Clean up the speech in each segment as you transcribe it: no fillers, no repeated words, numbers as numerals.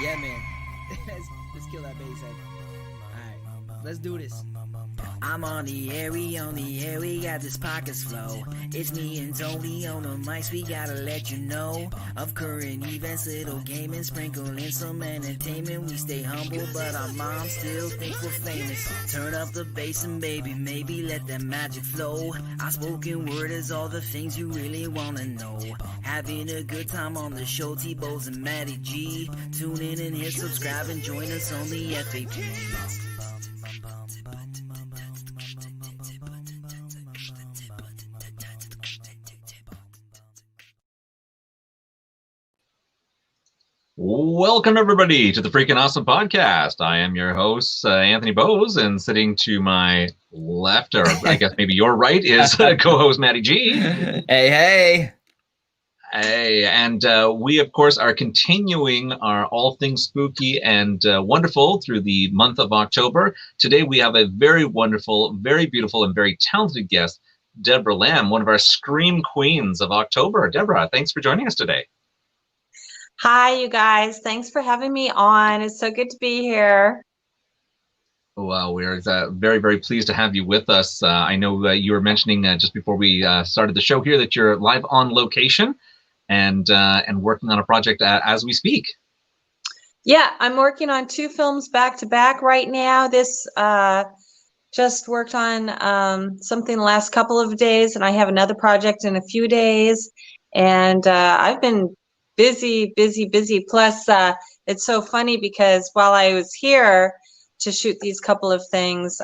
Yeah, man. Let's kill that bass head. Alright, let's do this. I'm on the air, we got this pockets flow. It's me and Tony on the mics, we gotta let you know of current events, little gaming, sprinkle in some entertainment. We stay humble, but our moms still think we're famous. Turn up the bass and baby, maybe let that magic flow. Our spoken word is all the things you really wanna know. Having a good time on the show, T-Bows and Matty G. Tune in and hit subscribe and join us on the FAQ. Welcome, everybody, to the Freaking Awesome Podcast. I am your host, Anthony Bowes, and sitting to my left, or I guess maybe your right, is co-host Matty G. Hey. Hey, and we, of course, are continuing our all things spooky and wonderful through the month of October. Today, we have a very wonderful, very beautiful, and very talented guest, Debra Lamb, one of our Scream Queens of October. Debra, thanks for joining us today. Hi, you guys. Thanks for having me on. It's so good to be here. Well, we're very, very pleased to have you with us. I know you were mentioning just before we started the show here that you're live on location and working on a project as we speak. Yeah, I'm working on 2 films back to back right now. This just worked on something the last couple of days, and I have another project in a few days. And I've been busy. Plus, it's so funny because while I was here to shoot these couple of things,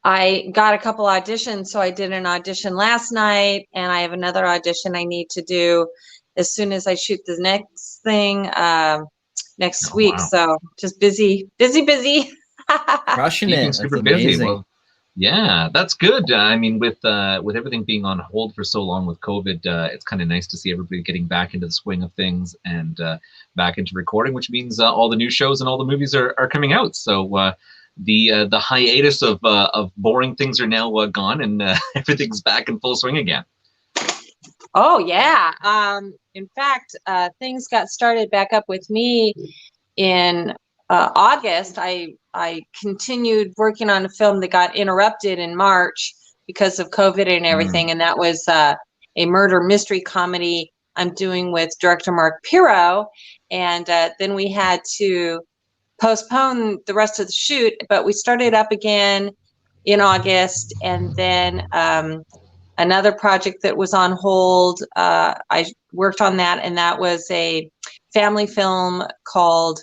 I got a couple auditions. So I did an audition last night, and I have another audition I need to do as soon as I shoot the next thing next week. Wow. So just busy. Crushing it. That's Super amazing. busy. Well, yeah, that's good. I mean, with everything being on hold for so long with COVID, it's kind of nice to see everybody getting back into the swing of things and back into recording, which means all the new shows and all the movies are coming out. So the hiatus of boring things are now gone, and everything's back in full swing again. Oh yeah. In fact, things got started back up with me in August. I continued working on a film that got interrupted in March because of COVID and everything, and that was a murder mystery comedy I'm doing with director Mark Pirro, and then we had to postpone the rest of the shoot, but we started up again in August, and then another project that was on hold, I worked on that, and that was a family film called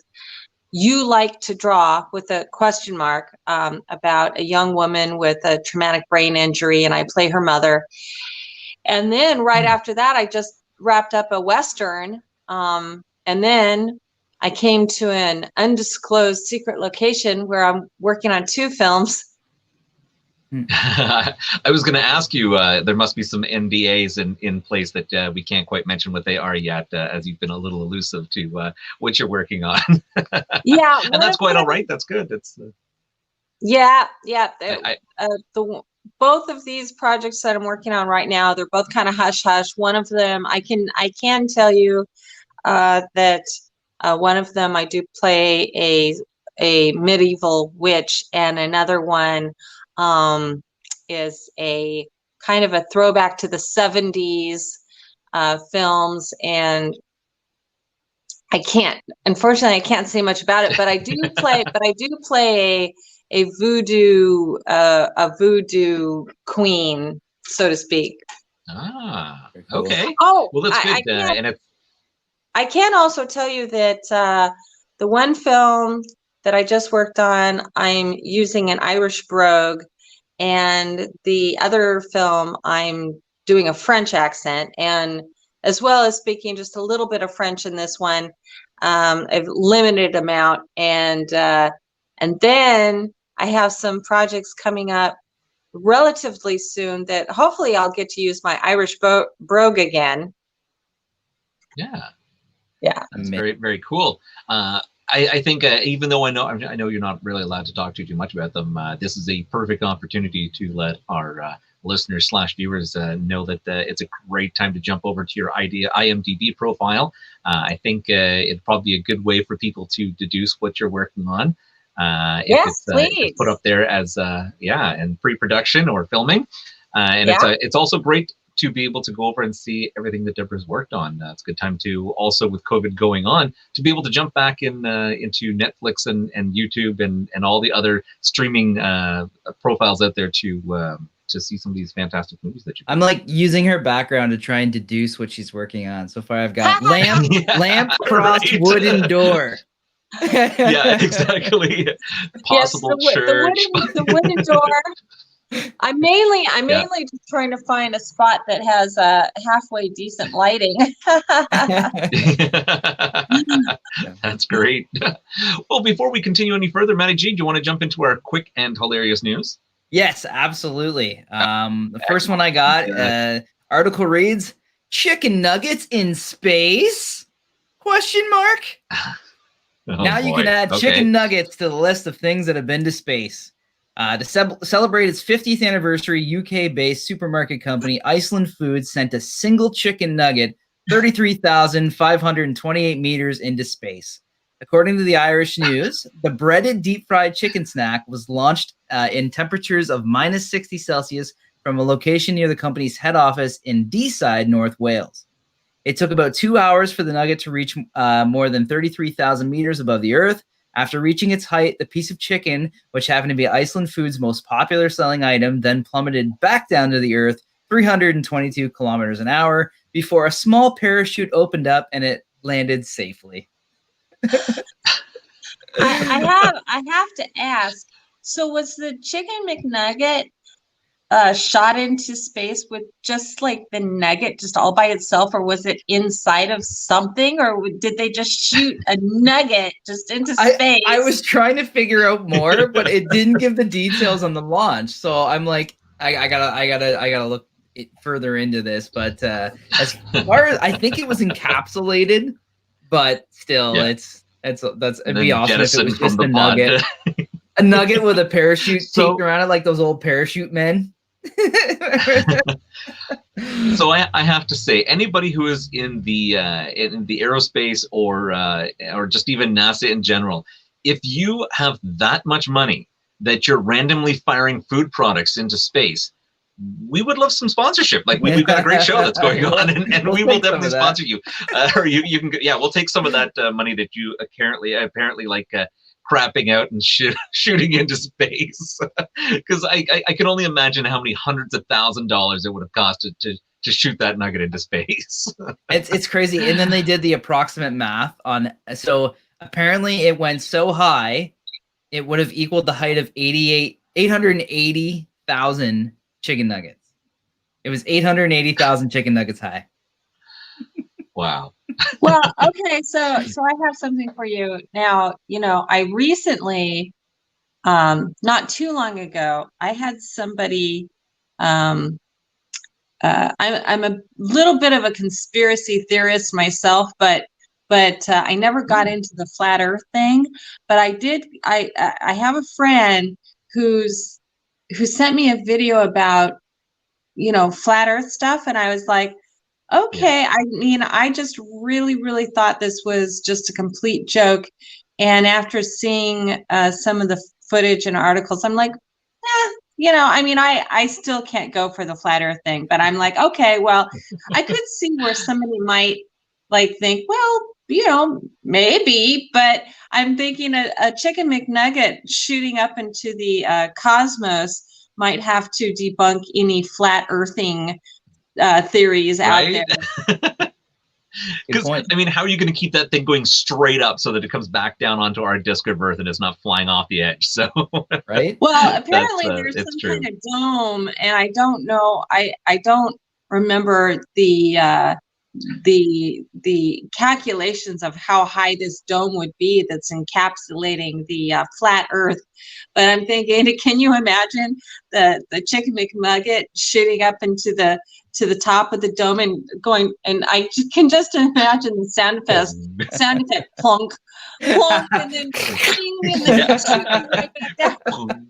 You Like to Draw, with a question mark, about a young woman with a traumatic brain injury, and I play her mother. And then right after that, I just wrapped up a Western, and then I came to an undisclosed secret location where I'm working on 2 films. I was going to ask you, there must be some NDAs in place that we can't quite mention what they are yet, as you've been a little elusive to what you're working on. Yeah. And that's quite all right. That's good. It's yeah. Both of these projects that I'm working on right now, they're both kind of hush hush. One of them, I can tell you that one of them I do play a medieval witch, and another one is a kind of a throwback to the 70s films, and unfortunately I can't say much about it, but I do play a voodoo queen, so to speak. Ah, okay. Oh, well, that's good. I can also tell you that the one film that I just worked on, I'm using an Irish brogue, and the other film I'm doing a French accent, and as well as speaking just a little bit of French in this one, a limited amount, and then I have some projects coming up relatively soon that hopefully I'll get to use my Irish brogue again. Yeah. That's Amazing. very, very cool. I think even though I know you're not really allowed to talk too much about them, this is a perfect opportunity to let our listeners/viewers know that it's a great time to jump over to your IMDb profile. I think it'd probably be a good way for people to deduce what you're working on. If it's put up there as in pre-production or filming, and it's also great to be able to go over and see everything that Debra's worked on. It's a good time to also, with COVID going on, to be able to jump back into Netflix and YouTube and all the other streaming profiles out there to see some of these fantastic movies that you. I'm like using her background to try and deduce what she's working on. So far, I've got lamp, cross, right. wooden door. Yeah, exactly. Possible church. The wooden door. I'm mainly just trying to find a spot that has halfway decent lighting. That's great. Well, before we continue any further, Maddie G, do you want to jump into our quick and hilarious news? Yes, absolutely. The first one I got, article reads, "Chicken nuggets in space?" ? Now you can add chicken nuggets to the list of things that have been to space. To celebrate its 50th anniversary, UK-based supermarket company Iceland Foods sent a single chicken nugget 33,528 meters into space. According to the Irish News, the breaded deep-fried chicken snack was launched in temperatures of minus 60 Celsius from a location near the company's head office in Deeside, North Wales. It took about 2 hours for the nugget to reach more than 33,000 meters above the Earth. After reaching its height, the piece of chicken, which happened to be Iceland Foods' most popular selling item, then plummeted back down to the Earth 322 kilometers an hour before a small parachute opened up and it landed safely. I have to ask, so was the Chicken McNugget shot into space with just like the nugget just all by itself, or was it inside of something, or did they just shoot a nugget just into space? I was trying to figure out more, but it didn't give the details on the launch. So I'm like, I gotta look further into this. But as far as I think it was encapsulated, but still, it'd be awesome if it was just a nugget, a nugget with a parachute taped around it, like those old parachute men. So I have to say, anybody who is in the aerospace or just even NASA in general, if you have that much money that you're randomly firing food products into space, we would love some sponsorship. Like we've got a great show that's going on, and we will definitely sponsor you. Or you can we'll take some of that money that you apparently like. Crapping out and shooting into space, because I can only imagine how many hundreds of $1,000s it would have costed to shoot that nugget into space. It's crazy. And then they did the approximate math on. So apparently it went so high, it would have equaled the height of 880,000 chicken nuggets. It was 880,000 chicken nuggets high. Wow. Well, okay, so I have something for you now. I recently, not too long ago, I had somebody. I'm a little bit of a conspiracy theorist myself, but I never got into the flat Earth thing. But I did. I have a friend who sent me a video about flat Earth stuff, and I was like, okay, I mean, I just really thought this was just a complete joke. And after seeing some of the footage and articles, I'm like, I mean, I still can't go for the flat Earth thing. But I'm like, okay, well, I could see where somebody might like think, well, maybe. But I'm thinking a Chicken McNugget shooting up into the cosmos might have to debunk any flat earthing theories out there. Because I mean, how are you going to keep that thing going straight up so that it comes back down onto our disk of Earth and it's not flying off the edge? So right. Well, apparently there's some kind of dome, and I don't know. I don't remember the calculations of how high this dome would be that's encapsulating the flat Earth. But I'm thinking, can you imagine the Chicken McNugget shooting up into the top of the dome and going? And I can just imagine the sound effect, plunk, plunk, and then ding, and then shooting right back down.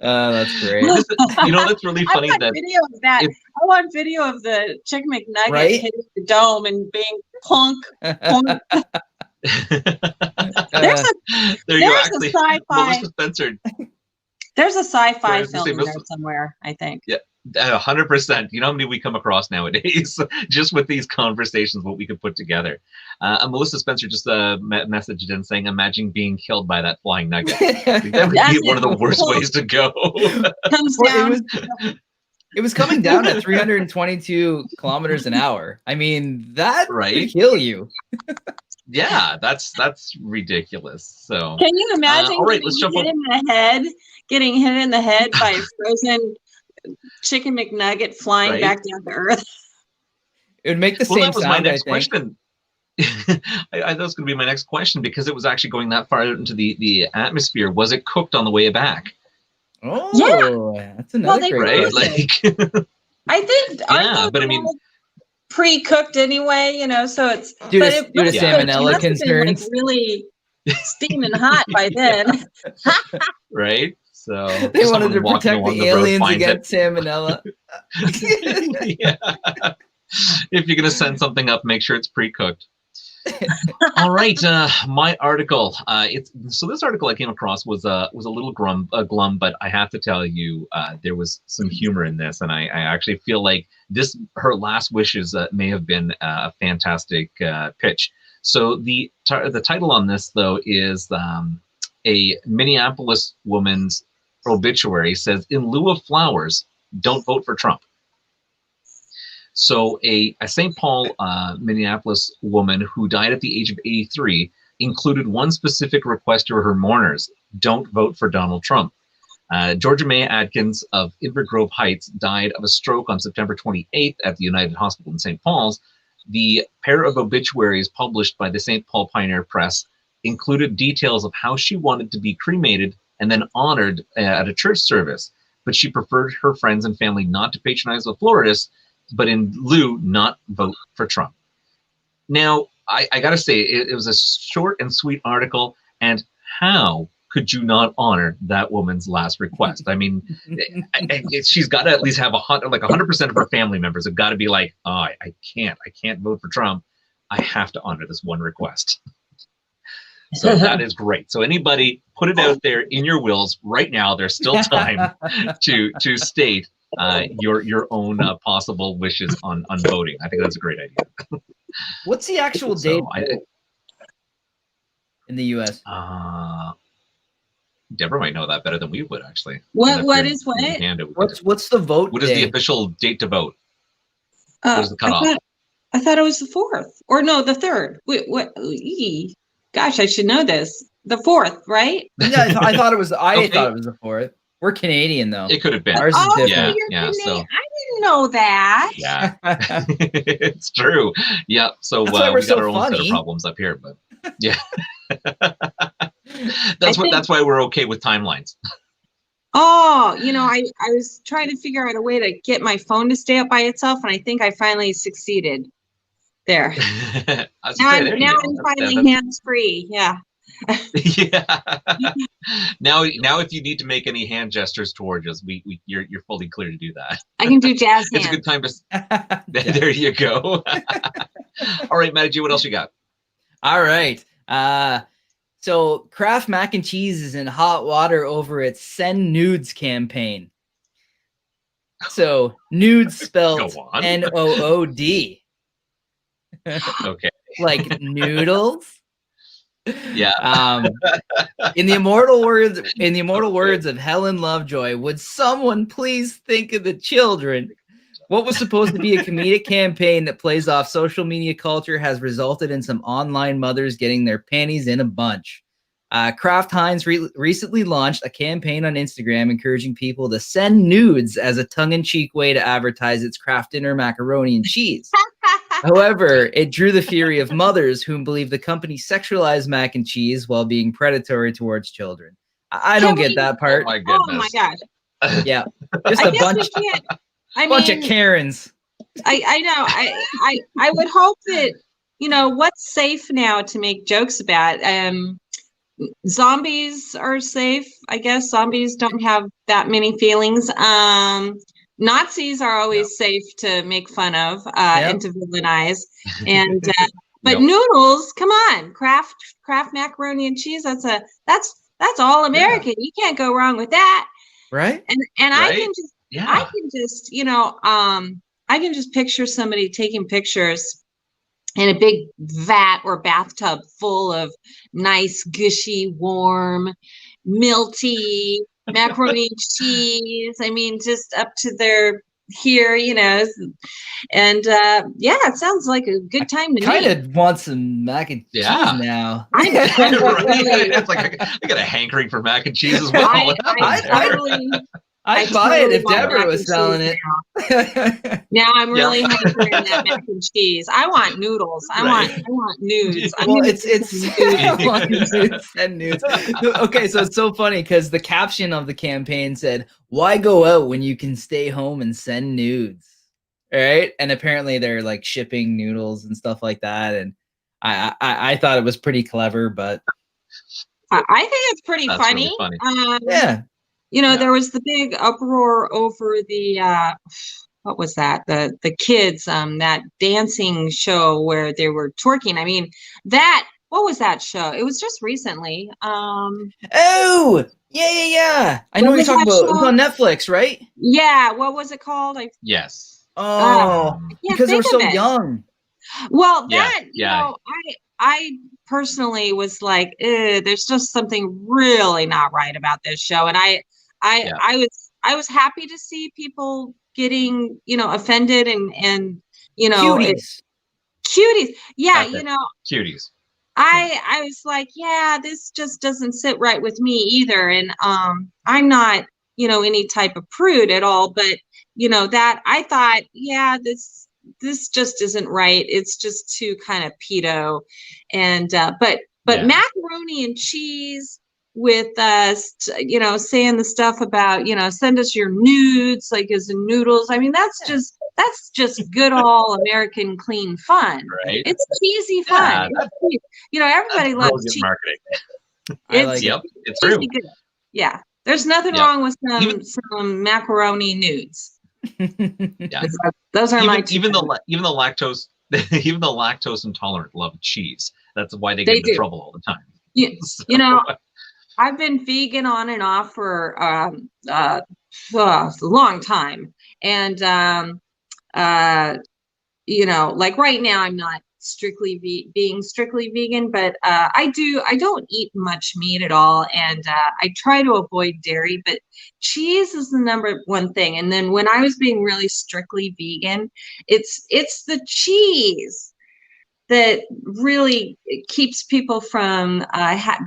That's great. That's really I funny want that video of that. if- I want video of the Chicken McNugget Right? hitting the dome and being plunk. plunk. There's a there you go. there's a Actually, sci-fi Melissa Spencer. there's a Sorry, I sci-fi was gonna film say, in there somewhere, I think. Yeah, 100%. You know how many we come across nowadays just with these conversations, what we could put together. Melissa Spencer just messaged in saying, imagine being killed by that flying nugget. I think that would be one of the worst ways to go. Comes Well, down. it was coming down at 322 kilometers an hour. I mean, that Right? could kill you. Yeah, that's ridiculous. So Can you imagine all right, let's jump getting getting hit in the head by a frozen Chicken McNugget flying Right? back down to Earth? It would make the Well, same that was sound, my next I think. question. That was going to be my next question because it was actually going that far out into the atmosphere. Was it cooked on the way back? Oh, that's another they great Right? question. Like, I think. yeah, but I mean, pre-cooked anyway, so it's Due but to, it due to must have been- it salmonella must have been, like, concerns. really steaming hot by then. right? So They wanted someone to walking protect along the road aliens finds it. against salmonella. Yeah. If you're gonna send something up, make sure it's pre-cooked. All right, my article. This article I came across was a little glum, but I have to tell you, there was some humor in this, and I actually feel like her last wishes may have been a fantastic pitch. So the title on this though is a Minneapolis woman's obituary says, "In lieu of flowers, don't vote for Trump." So a St. Paul, Minneapolis woman who died at the age of 83 included one specific request to her mourners: don't vote for Donald Trump. Georgia May Adkins of Inver Grove Heights died of a stroke on September 28th at the United Hospital in St. Paul's. The pair of obituaries published by the St. Paul Pioneer Press included details of how she wanted to be cremated and then honored at a church service, but she preferred her friends and family not to patronize the florist, but in lieu not vote for Trump. Now, I got to say, it was a short and sweet article, and how could you not honor that woman's last request? I mean, she's got to at least have 100% of her family members have got to be like, oh, I can't vote for Trump. I have to honor this one request. So that is great. So anybody, put it out there in your wills right now. There's still time to state your own possible wishes on voting. I think that's a great idea. What's the actual date in the U.S.? Deborah might know that better than we would, actually. What is what? What's the vote? What is the official date to vote? What is the cutoff? I thought it was the 4th, or no, the 3rd. Wait, what? Gosh, I should know this. The 4th, right? Yeah, I thought it was. I Okay. thought it was the 4th. We're Canadian, though. It could have been. Ours is different. Yeah, you're yeah. Canadian. So I didn't know that. yeah, it's true. Yeah. So That's why we we're got so our own set of funny. problems up here, but yeah. That's why we're okay with timelines. Oh, I was trying to figure out a way to get my phone to stay up by itself, and I think I finally succeeded. There. Now I'm finally hands-free. Yeah. Yeah. Now, if you need to make any hand gestures towards us, you're fully clear to do that. I can do jazz It's a hands. good time to. There you go. All right, Matty G, what else you got? All right. So Kraft Mac and Cheese is in hot water over its Send Nudes campaign. So nudes spelled Go on. Nood. Okay. Like noodles. Yeah. In the immortal words of Helen Lovejoy, would someone please think of the children? What was supposed to be a comedic campaign that plays off social media culture has resulted in some online mothers getting their panties in a bunch. Kraft Heinz recently launched a campaign on Instagram encouraging people to send nudes as a tongue-in-cheek way to advertise its Kraft Dinner macaroni and cheese. However, it drew the fury of mothers who believe the company sexualized mac and cheese while being predatory towards children. I don't get that part. Oh my goodness. Oh my gosh. Yeah, just I a guess bunch, we can't. bunch of Karens. I know. I would hope that what's safe now to make jokes about. Zombies are safe, I guess. Zombies don't have that many feelings. Nazis are always safe to make fun of and to villainize. And but noodles, come on, Kraft macaroni and cheese. That's all American. You can't go wrong with that, right? And I can just I can just picture somebody taking pictures in a big vat or bathtub full of nice, gushy, warm, milty macaroni and cheese. I mean, just up to their here, and it sounds like a good time to me. Kind of want some mac and cheese now. It's like I got a hankering for mac and cheese as well. I'd buy it if Debra was selling it. Now I'm really hankering that mac and cheese. I want noodles. I want nudes. Well, it's and nudes. Okay, so it's so funny because the caption of the campaign said, "Why go out when you can stay home and send nudes?" All right, and apparently they're like shipping noodles and stuff like that, and I thought it was pretty clever, but I think it's pretty funny. Really funny. There was the big uproar over the what was that? The kids that dancing show where they were twerking. I mean, what was that show? It was just recently. Oh, yeah. I know what you're talking about. It was on Netflix, right? Yeah. What was it called? Yes. Oh, because they were so young. Well, I personally was like, there's just something really not right about this show, and I was happy to see people getting offended and cuties. Cuties. Yeah, cuties. I was like, this just doesn't sit right with me either, and I'm not any type of prude at all, but that I thought, this just isn't right. It's just too kind of pedo, and but macaroni and cheese with saying the stuff about send us your nudes like as in noodles. I mean, that's just good old American clean fun. Right? It's cheesy fun. Everybody loves cheese. Marketing. It's true. Good. Yeah, there's nothing wrong with some macaroni nudes. Those are even the lactose even the lactose intolerant love cheese. That's why they get into trouble all the time. I've been vegan on and off for a long time, and like right now I'm not being strictly vegan, but I don't eat much meat at all, and I try to avoid dairy, but cheese is the number one thing. And then when I was being really strictly vegan, it's the cheese that really keeps people from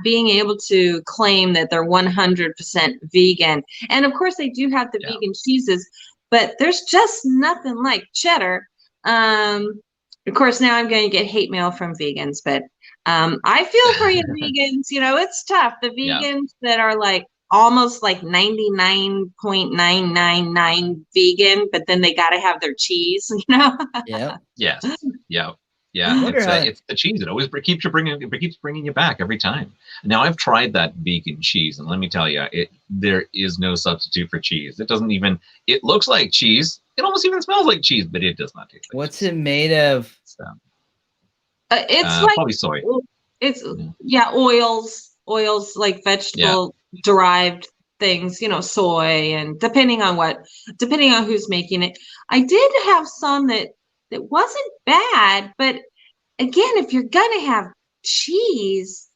being able to claim that they're 100% vegan. And of course they do have the vegan cheeses, but there's just nothing like cheddar. Of course, now I'm going to get hate mail from vegans, but I feel for you vegans. It's tough. The vegans that are like almost like 99.999 vegan, but then they got to have their cheese, Yeah. Yes. Yeah. Yeah. It's the cheese. It always keeps bringing you back every time. Now I've tried that vegan cheese, and let me tell you, there is no substitute for cheese. It doesn't even. It looks like cheese. It almost even smells like cheese, but it does not taste like What's cheese. it made of? It's like probably soy. It's oils like vegetable derived things, soy, and depending on who's making it. I did have some that wasn't bad, but again, if you're gonna have cheese,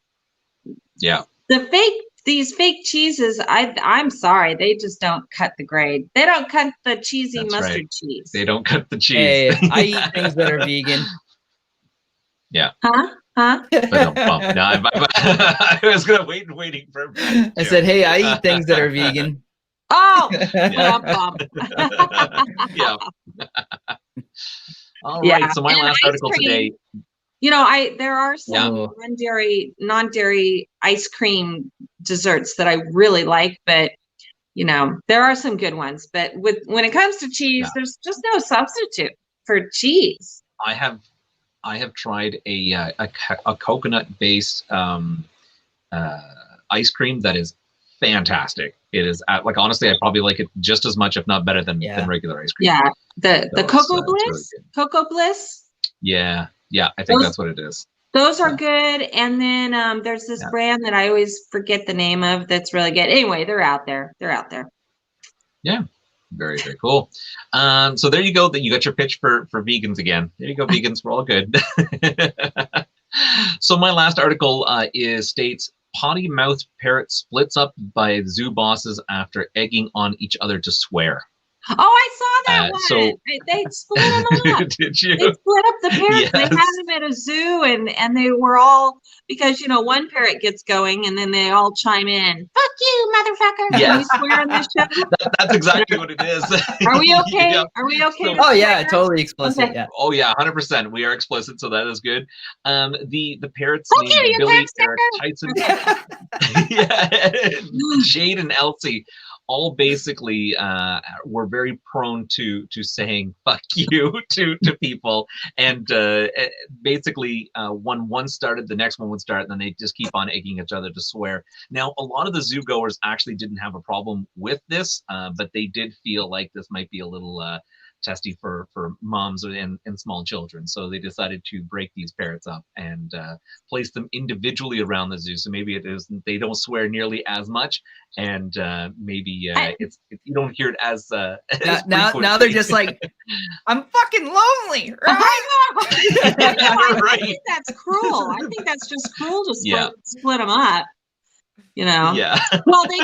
these fake cheeses, I'm sorry, they just don't cut the grade. They don't cut the cheesy mustard cheese. They don't cut the cheese. Hey, I eat things that are vegan. Yeah. Huh? No, I was gonna waiting for. I said, hey, I eat things that are vegan. Oh, yeah. All right. So my last article today. There are some non-dairy ice cream desserts that I really like, but there are some good ones. But when it comes to cheese, there's just no substitute for cheese. I have tried a coconut-based ice cream that is fantastic. It is like, honestly, I probably like it just as much, if not better than regular ice cream. Yeah, the So Cocoa it's Bliss, really good. Cocoa Bliss. Yeah, I think that's what it is. Those are good. And then there's this brand that I always forget the name of that's really good. Anyway, they're out there. Yeah. Very, very cool. So there you go. That you got your pitch for vegans again. There you go, vegans. We're all good. So my last article states potty mouth parrot splits up by zoo bosses after egging on each other to swear. Oh, I saw that one. So they split them up. Did you? They split up the parrots. Yes. They had them at a zoo, and they were all, because one parrot gets going, and then they all chime in. Fuck you, motherfucker! Yes. Can we swear on this show? That's exactly what it is. Are we okay? Yeah. Are we okay? Oh yeah, totally explicit. Okay. Yeah. Oh yeah, 100%. We are explicit, so that is good. The parrots Fuck named you, Billy, cocksucker! Eric, Tyson, yeah, Jade, and Elsie all basically were very prone to saying "fuck you" to people, and basically when one started, the next one would start, and then they just keep on egging each other to swear. Now, a lot of the zoo goers actually didn't have a problem with this, but they did feel like this might be a little testy for moms and small children, so they decided to break these parrots up and place them individually around the zoo. So maybe they don't swear nearly as much, and maybe you don't hear it as now they're just like, I'm fucking lonely, right? I think that's cruel. I think that's just cruel to split them up. Yeah. Well, they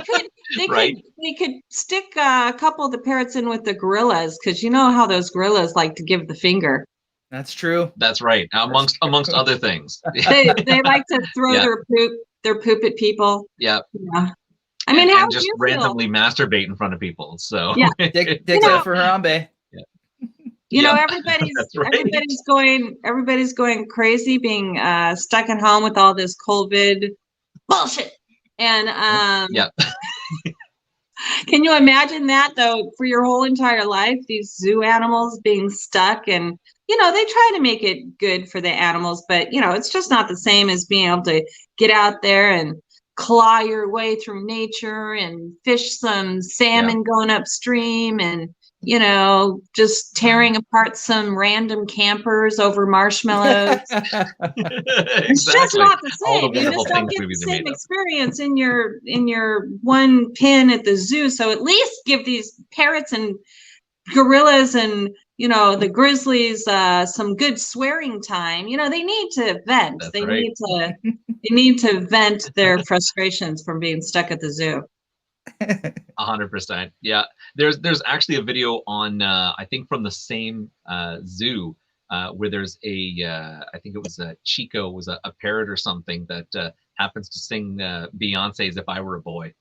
could stick a couple of the parrots in with the gorillas, because you know how those gorillas like to give the finger. That's true. That's right. Amongst other things. They like to throw their poop at people. Yeah. I mean, how and just randomly masturbate in front of people. So Dick's out for Harambe. Everybody's going crazy, being stuck at home with all this COVID bullshit. And can you imagine that, though, for your whole entire life, these zoo animals being stuck? And they try to make it good for the animals, but it's just not the same as being able to get out there and claw your way through nature and fish some salmon going upstream, and just tearing apart some random campers over marshmallows. It's just not the same. You just don't get the same experience in your one pen at the zoo. So at least give these parrots and gorillas and the grizzlies some good swearing time. They need to vent. They need to vent their frustrations from being stuck at the zoo. 100%. Yeah, there's actually a video on I think from the same zoo where there's I think it was Chico was a parrot or something that happens to sing Beyonce's "If I Were a Boy,"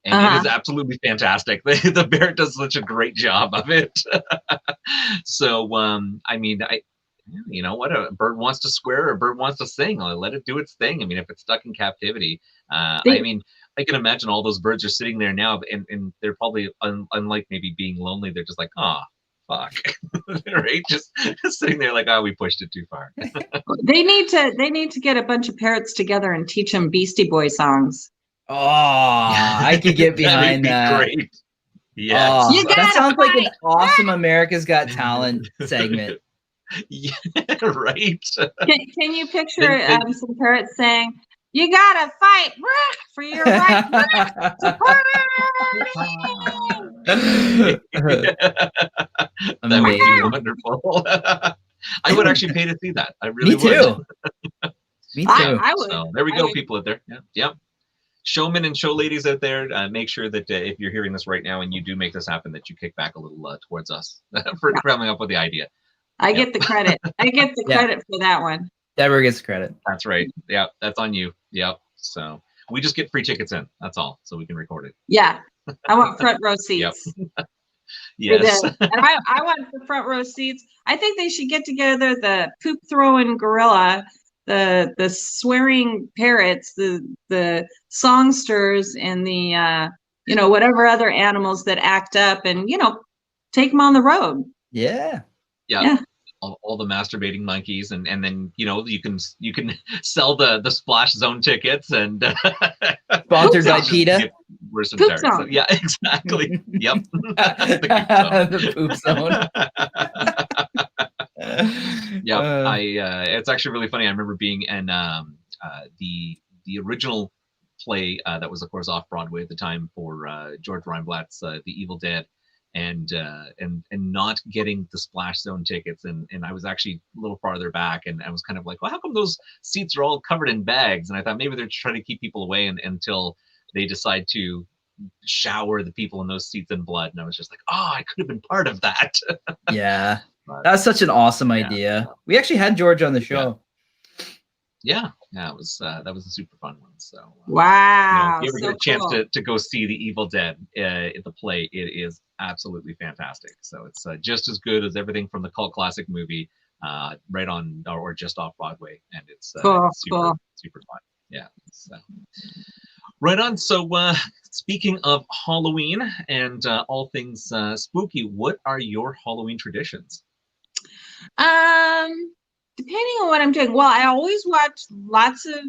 and it is absolutely fantastic. The parrot does such a great job of it. So I mean, what, a bird wants to swear, or a bird wants to sing, I'll let it do its thing. I mean, if it's stuck in captivity, I can imagine all those birds are sitting there now, and they're probably, unlike maybe being lonely, they're just like, oh, fuck, right? Just sitting there like, oh, we pushed it too far. They need to get a bunch of parrots together and teach them Beastie Boy songs. Oh, I could get behind that. Great. Yes. That sounds like an awesome America's Got Talent segment. Yeah, right. Can you picture some parrots saying, "You gotta fight for your right to That would be wonderful. I would actually pay to see that. I really would. Me too. I would. So there we go, people out there. Yeah. Showmen and show ladies out there, make sure that if you're hearing this right now and you do make this happen, that you kick back a little towards us for coming up with the idea. I get the credit. I get the credit for that one. Debra gets credit. That's right. Yeah, that's on you. Yep. So we just get free tickets in. That's all. So we can record it. Yeah. I want front row seats. Yep. Yes. And I want the front row seats. I think they should get together the poop throwing gorilla, the swearing parrots, the songsters, and the whatever other animals that act up, and take them on the road. Yeah. Yeah. all the masturbating monkeys, and then you can sell the splash zone tickets, and Sponsored by it's just PETA. get worse and Poop tired. zone. So, yeah, exactly. Yep. The poop zone. The poop zone. Yeah, it's actually really funny. I remember being in the original play that was, of course, off Broadway at the time for George Reinblatt's The Evil Dead, and not getting the splash zone tickets, and I was actually a little farther back, and I was kind of like, well, how come those seats are all covered in bags? And I thought maybe they're trying to keep people away until they decide to shower the people in those seats in blood. And I was just like, oh, I could have been part of that. Yeah, But, that's such an awesome idea. We actually had George on the show. yeah, it was that was a super fun one. So Wow. if you ever so get a chance cool. to go see The Evil Dead at the play, it is absolutely fantastic. So it's just as good as everything from the cult classic movie, right on or just off Broadway, and it's Cool, super super fun. Yeah. So. Right on. So speaking of Halloween and all things spooky, what are your Halloween traditions? Depending on what I'm doing. Well, I always watch lots of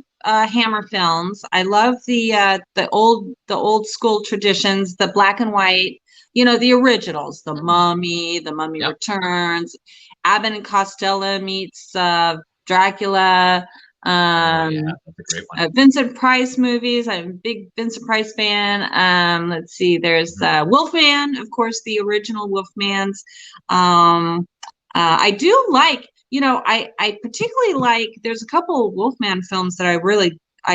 Hammer films. I love the old school traditions, the black and white, the originals, the Mummy, the Mummy Returns, Abbott and Costello meets Dracula. That's a great one. Vincent Price movies. I'm a big Vincent Price fan. Let's see. There's Wolfman, of course, the original Wolfmans. I do like, I particularly like. There's a couple of Wolfman films that I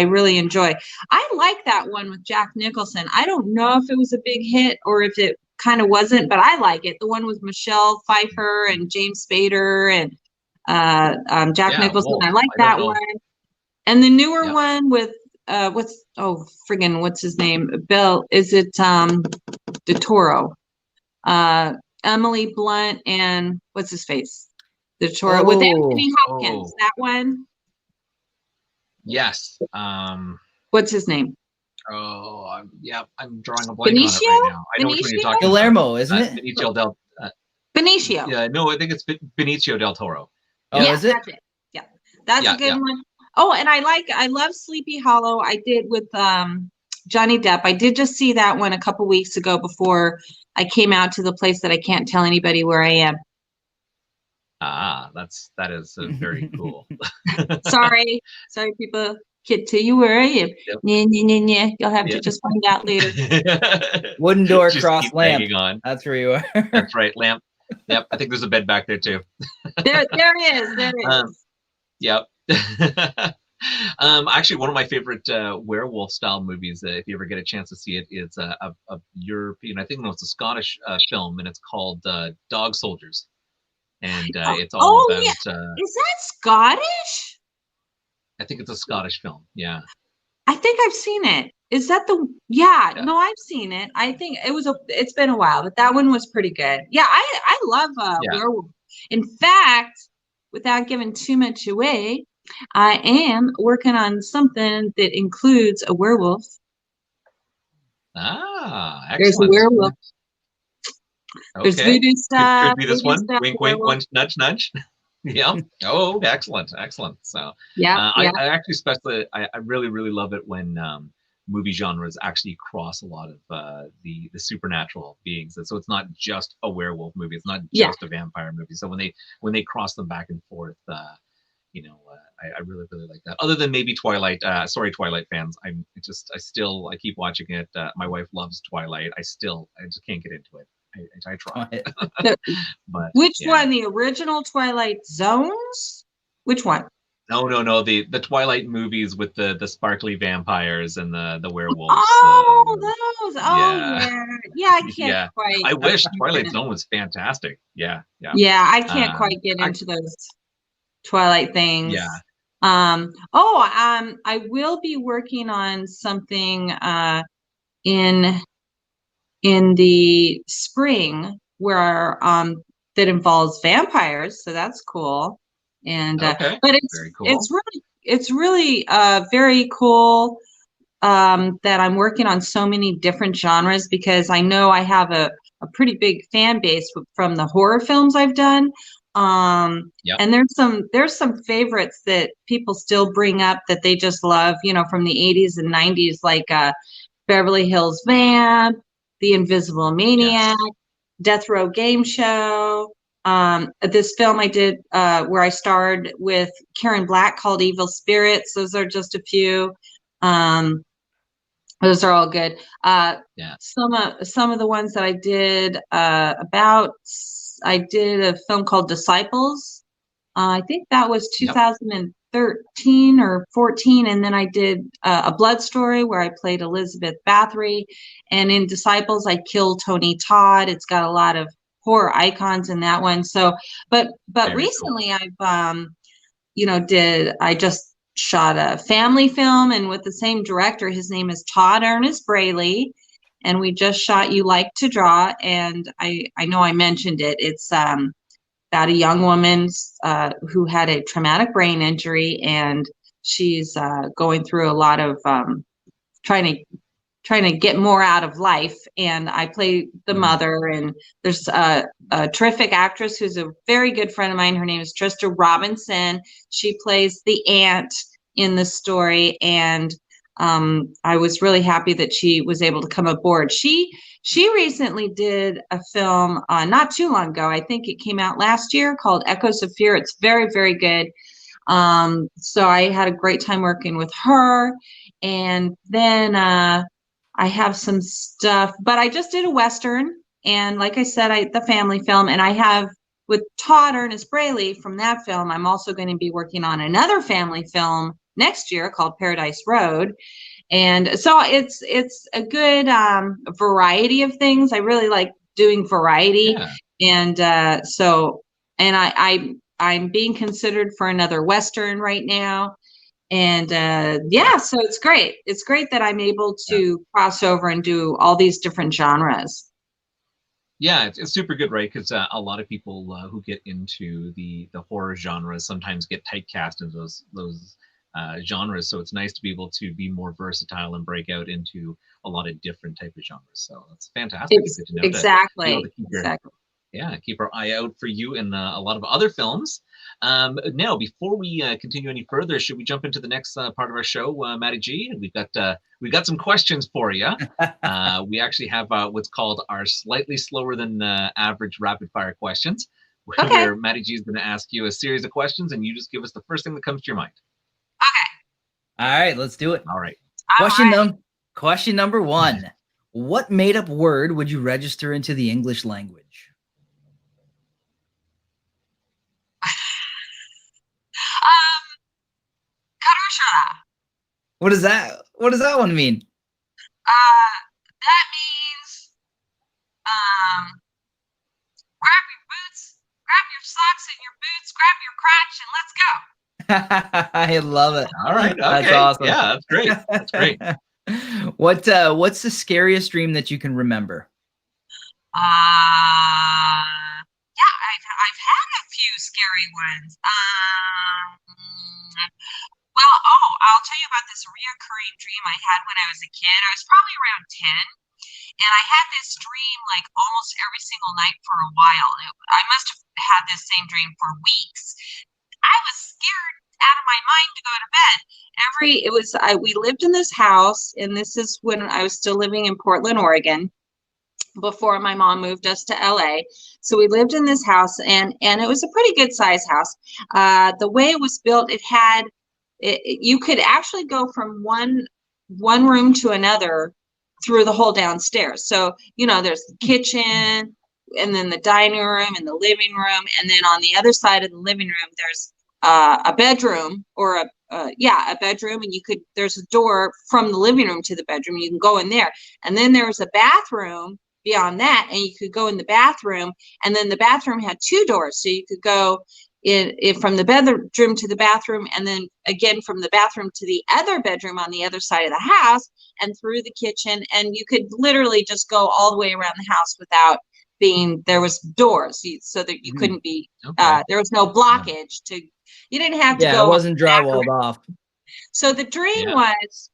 really enjoy. I like that one with Jack Nicholson. I don't know if it was a big hit or if it kind of wasn't, but I like it. The one with Michelle Pfeiffer and James Spader and Jack Nicholson. Wolf. I like that one. And the newer one with what's his name? Bill, is it De Toro? Emily Blunt and what's his face? De Toro with Anthony Hopkins. That one. Yes. What's his name? I'm drawing a blank on it right now. I know which one you're talking Guillermo, about. isn't it? Benicio. Yeah, no, I think it's Benicio del Toro. Oh, is it? That's it. Yeah, that's a good one. Oh, and I love Sleepy Hollow. I did with Johnny Depp. I did just see that one a couple weeks ago before I came out to the place that I can't tell anybody where I am. That is very cool. Sorry, people. Can't tell you where I am. Yep. You'll have to just find out later. Wooden door, just cross lamp. On. That's where you are. That's right, lamp. Yep, I think there's a bed back there too. There is. Yep. Actually, one of my favorite werewolf style movies, if you ever get a chance to see it, is a European, I think it's a Scottish film, and it's called Dog Soldiers, and it's all about. Is that Scottish? I think it's a Scottish film. Yeah. I think I've seen it. Is that the? Yeah. No, I've seen it. I think it's been a while, but that one was pretty good. Yeah, I love werewolf. In fact, without giving too much away, I am working on something that includes a werewolf. Excellent. There's a werewolf. Okay. There's voodoo stuff. Could be this one. Wink, wink, nudge, nudge. Yeah. Oh, excellent. So I actually especially I really, really love it when movie genres actually cross a lot of the supernatural beings. And so it's not just a werewolf movie. It's not just a vampire movie. So when they cross them back and forth, I really, really like that. Other than maybe Twilight. Sorry, Twilight fans. I keep watching it. My wife loves Twilight. I just can't get into it. I try. But which one? The original Twilight Zones? Which one? No. The Twilight movies with the sparkly vampires and the werewolves. Oh, those. Yeah. I can't quite. I wish Twilight Zone was fantastic. Yeah. I can't quite get into those Twilight things. Yeah. I will be working on something in the spring where that involves vampires, so that's cool. And but very cool. it's really very cool that I'm working on so many different genres, because I know I have a pretty big fan base from the horror films I've done. Yep. And there's some favorites that people still bring up that they just love, you know, from the 80s and 90s, like Beverly Hills Vamp, The Invisible Maniac, Yes. Death Row Game Show. This film I did where I starred with Karen Black called Evil Spirits. Those are just a few. Those are all good. Yeah. Some of the ones that I did I did a film called Disciples. I think that was Yep. 2013 or 14, and then I did A Blood Story where I played Elizabeth Bathory, and in Disciples I killed Tony Todd. It's got a lot of horror icons in that one. So, but Very recently I've I just shot a family film, and with the same director. His name is Todd Ernest Braley, and we just shot You Like to Draw, and I know I mentioned it. It's about a young woman who had a traumatic brain injury, and she's going through a lot of trying to get more out of life. And I play the mother, and there's a terrific actress who's a very good friend of mine. Her name is Trista Robinson. She plays the aunt in the story, and I was really happy that she was able to come aboard. She recently did a film not too long ago. I think it came out last year, called Echoes of Fear. It's very, very good. So I had a great time working with her. And then I have some stuff, but I just did a Western. And like I said, the family film, and I have with Todd Ernest Braley from that film, I'm also going to be working on another family film next year called Paradise Road. And so it's a good variety of things. I really like doing variety. Yeah. And I'm being considered for another Western right now. And so it's great. It's great that I'm able to cross over and do all these different genres. Yeah, it's super good, right? Because a lot of people who get into the horror genres sometimes get typecast into those genres. So it's nice to be able to be more versatile and break out into a lot of different type of genres. So that's fantastic. It's good to know exactly. Keep our eye out for you in a lot of other films. Now, before we continue any further, should we jump into the next part of our show, Maddie G? We've got some questions for you. We actually have what's called our slightly slower than average rapid fire questions, where Maddie G is going to ask you a series of questions, and you just give us the first thing that comes to your mind. Okay. All right, let's do it. All right. Question number one. What made-up word would you register into the English language? Karushara. What does that one mean? That means grab your boots, grab your socks and your boots, grab your crotch, and let's go. I love it. All right. Okay. That's awesome. Yeah, that's great. That's great. What's the scariest dream that you can remember? I've had a few scary ones. I'll tell you about this reoccurring dream I had when I was a kid. I was probably around 10, and I had this dream like almost every single night for a while. I must have had this same dream for weeks. I was scared out of my mind to go to bed. We lived in this house, and this is when I was still living in Portland, Oregon, before my mom moved us to LA. So we lived in this house, and it was a pretty good size house. The way it was built, you could actually go from one room to another through the whole downstairs. So, there's the kitchen, and then the dining room and the living room. And then on the other side of the living room, there's a bedroom or a bedroom. And there's a door from the living room to the bedroom. You can go in there. And then there was a bathroom beyond that, and you could go in the bathroom. And then the bathroom had two doors. So you could go in from the bedroom to the bathroom, and then again from the bathroom to the other bedroom on the other side of the house, and through the kitchen. And you could literally just go all the way around the house without there was doors, so that you couldn't be, there was no blockage you didn't have to go. It wasn't drywalled off. So the dream was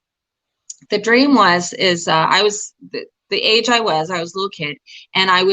I was the age I was a little kid, and I'd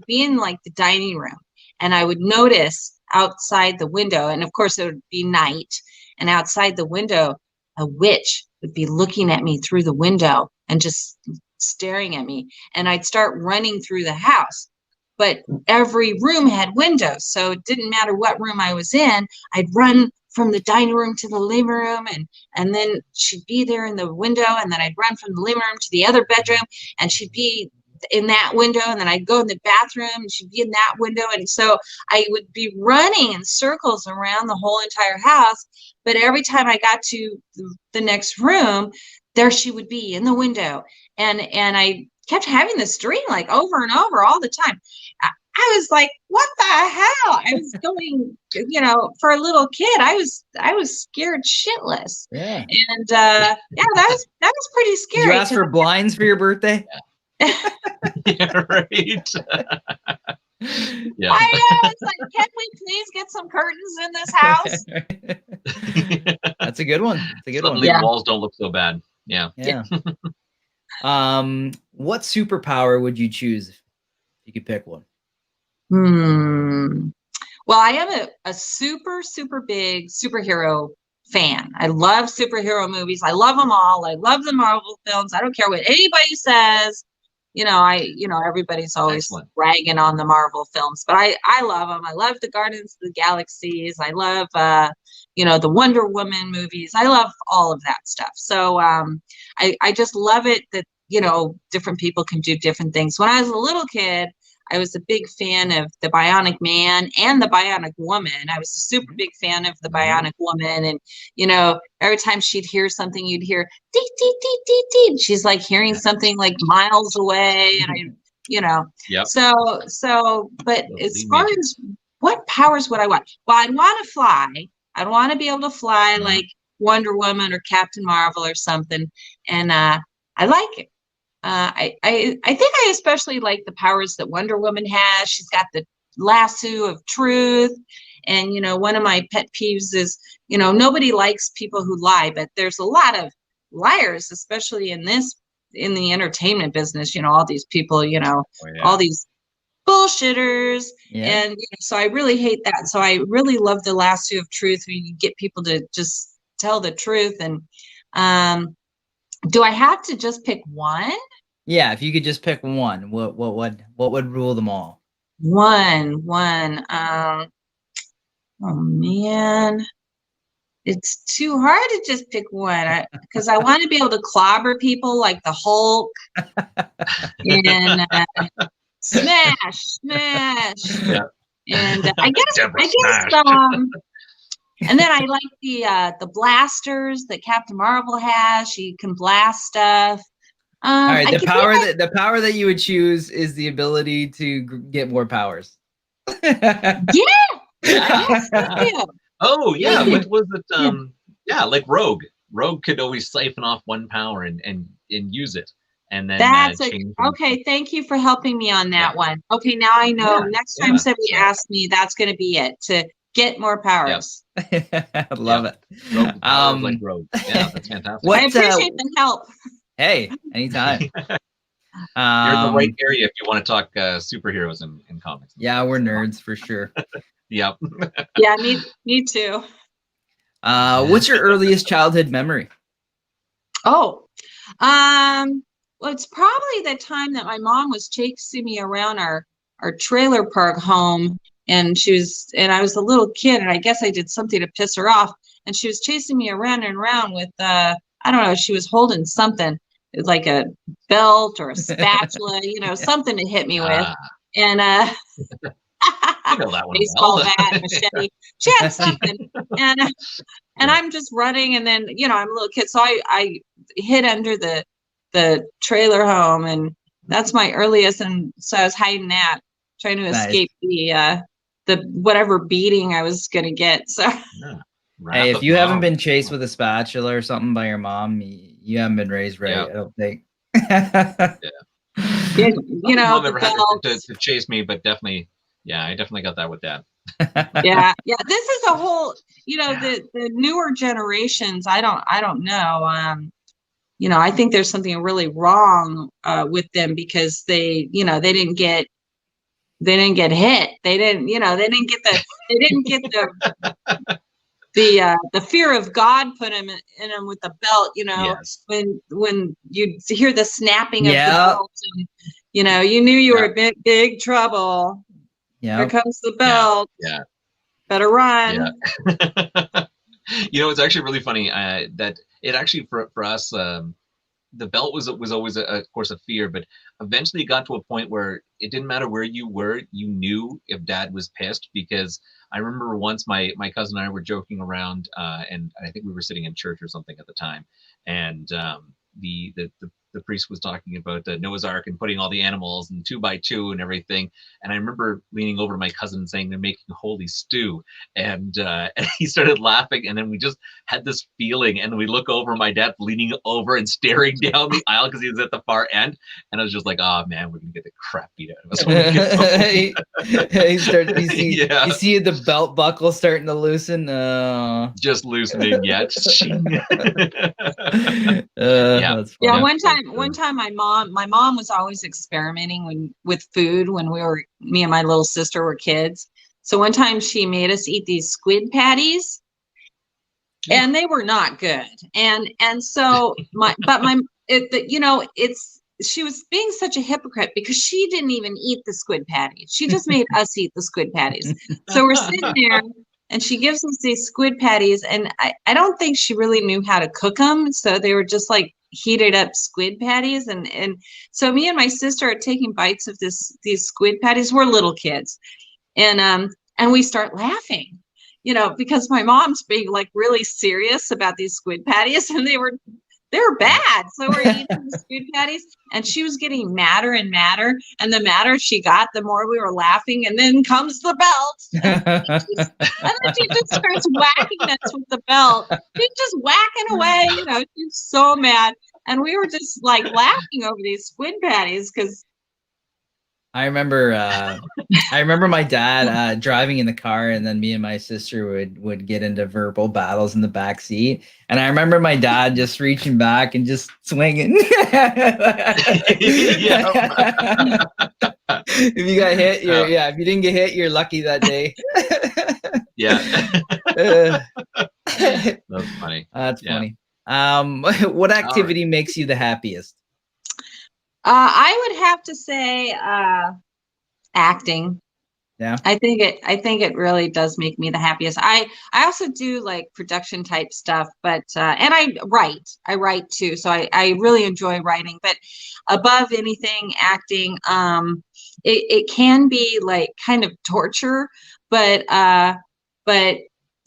be in like the dining room, and I would notice outside the window, and of course it would be night, and outside the window, a witch would be looking at me through the window and just staring at me. And I'd start running through the house. But every room had windows, so it didn't matter what room I was in. I'd run from the dining room to the living room, and then she'd be there in the window, and then I'd run from the living room to the other bedroom, and she'd be in that window, and then I'd go in the bathroom, and she'd be in that window. And so I would be running in circles around the whole entire house. But every time I got to the next room, there she would be in the window. And I kept having this dream like over and over all the time. I was like, what the hell? I was going, for a little kid, I was scared shitless. Yeah. And that was pretty scary. Did you ask for blinds for your birthday? Yeah, right. Yeah. I was like, can we please get some curtains in this house? That's a good one. That's a good Suddenly one. the walls don't look so bad. Yeah. Yeah. What superpower would you choose if you could pick one? Well, I am a super, super big superhero fan. I love superhero movies. I love them all. I love the Marvel films. I don't care what anybody says. Everybody's always Excellent. ragging on the Marvel films, but I love them. I love the Guardians of the Galaxies. I love, the Wonder Woman movies. I love all of that stuff. So I just love it that, different people can do different things. When I was a little kid, I was a big fan of the Bionic Man and the Bionic Woman. I was a super big fan of the Bionic Woman. And, every time she'd hear something, you'd hear, dee, dee, dee, dee, dee. She's like hearing something like miles away. And Yep. But as far as what powers would I want? Well, I'd want to fly. I'd want to be able to fly like Wonder Woman or Captain Marvel or something. And I like it. I think I especially like the powers that Wonder Woman has. She's got the lasso of truth. And, one of my pet peeves is, nobody likes people who lie, but there's a lot of liars, especially in the entertainment business, all these people, all these bullshitters. Yeah. And so I really hate that. So I really love the lasso of truth where you get people to just tell the truth. And, do I have to just pick one? Yeah, if you could just pick one, what would rule them all? One. Oh man, it's too hard to just pick one because I want to be able to clobber people like the Hulk and smash. Yeah. And I guess. And then I like the blasters that Captain Marvel has. She can blast stuff. All right, the power that you would choose is the ability to get more powers. Yeah. Yes, thank you. Oh yeah, what was it? Yeah, like Rogue. Rogue could always siphon off one power and use it, and then okay. Thank you for helping me on that one. Okay, now I know. Next time somebody asks me, that's going to be it, to get more powers. I love it. Rogue, like Rogue. Yeah, that's fantastic. I appreciate the help. Hey, anytime. You're in the right area if you want to talk superheroes in comics. Yeah, we're nerds for sure. Yep. Yeah, me too. What's your earliest childhood memory? Oh, well, it's probably the time that my mom was chasing me around our trailer park home, and I was a little kid, and I guess I did something to piss her off, and she was chasing me around and around with I don't know, she was holding something like a belt or a spatula, something to hit me with, and baseball bat, machete. She had something, and I'm just running, and then I'm a little kid, so I hid under the trailer home, and that's my earliest, and so I was hiding that, trying to escape the whatever beating I was gonna get. So. Hey, if you haven't been chased with a spatula or something by your mom, you haven't been raised right. I don't think. Yeah. Mom never had to chase me, but definitely, I definitely got that with Dad. Yeah. This is a whole, the newer generations. I don't know. I think there's something really wrong with them because they, they didn't get they didn't get hit. They didn't, they didn't get the fear of God put in them with the belt, Yes. when you hear the snapping of the Yeah. belt, and, you knew you were in big trouble. Yeah. Here comes the belt. Yeah. Better run. Yeah. It's actually really funny that it actually for us, the belt was always of course a fear, but eventually it got to a point where it didn't matter where you were, you knew if Dad was pissed, because I remember once my cousin and I were joking around, and I think we were sitting in church or something at the time, and the priest was talking about Noah's Ark and putting all the animals and 2x2 and everything, and I remember leaning over to my cousin and saying they're making holy stew, and he started laughing, and then we just had this feeling, and we look over, my dad leaning over and staring down the aisle because he was at the far end, and I was just like, oh man, we're gonna get the crap beat out of us when we get home. You see the belt buckle starting to loosen. Just loosening, yeah. One time my mom was always experimenting with food when me and my little sister were kids. So one time she made us eat these squid patties, and they were not good. And so she was being such a hypocrite because she didn't even eat the squid patties. She just made us eat the squid patties. So we're sitting there, and she gives us these squid patties, and I don't think she really knew how to cook them. So they were just like heated up squid patties. And so me and my sister are taking bites of these squid patties. We're little kids. And we start laughing, because my mom's being like really serious about these squid patties, and they were bad. So we're eating the squid patties, and she was getting madder and madder. And the madder she got, the more we were laughing. And then comes the belt. And then she just starts whacking us with the belt. She's just whacking away. She's so mad. And we were just like laughing over these squid patties because I remember my dad driving in the car, and then me and my sister would get into verbal battles in the back seat. And I remember my dad just reaching back and just swinging. If you got hit, if you didn't get hit, you're lucky that day. That's funny. That's funny. What activity makes you the happiest? I would have to say acting. Yeah. I think it really does make me the happiest. I also do like production type stuff, but and I write too. So I really enjoy writing, but above anything, acting, it can be like kind of torture, but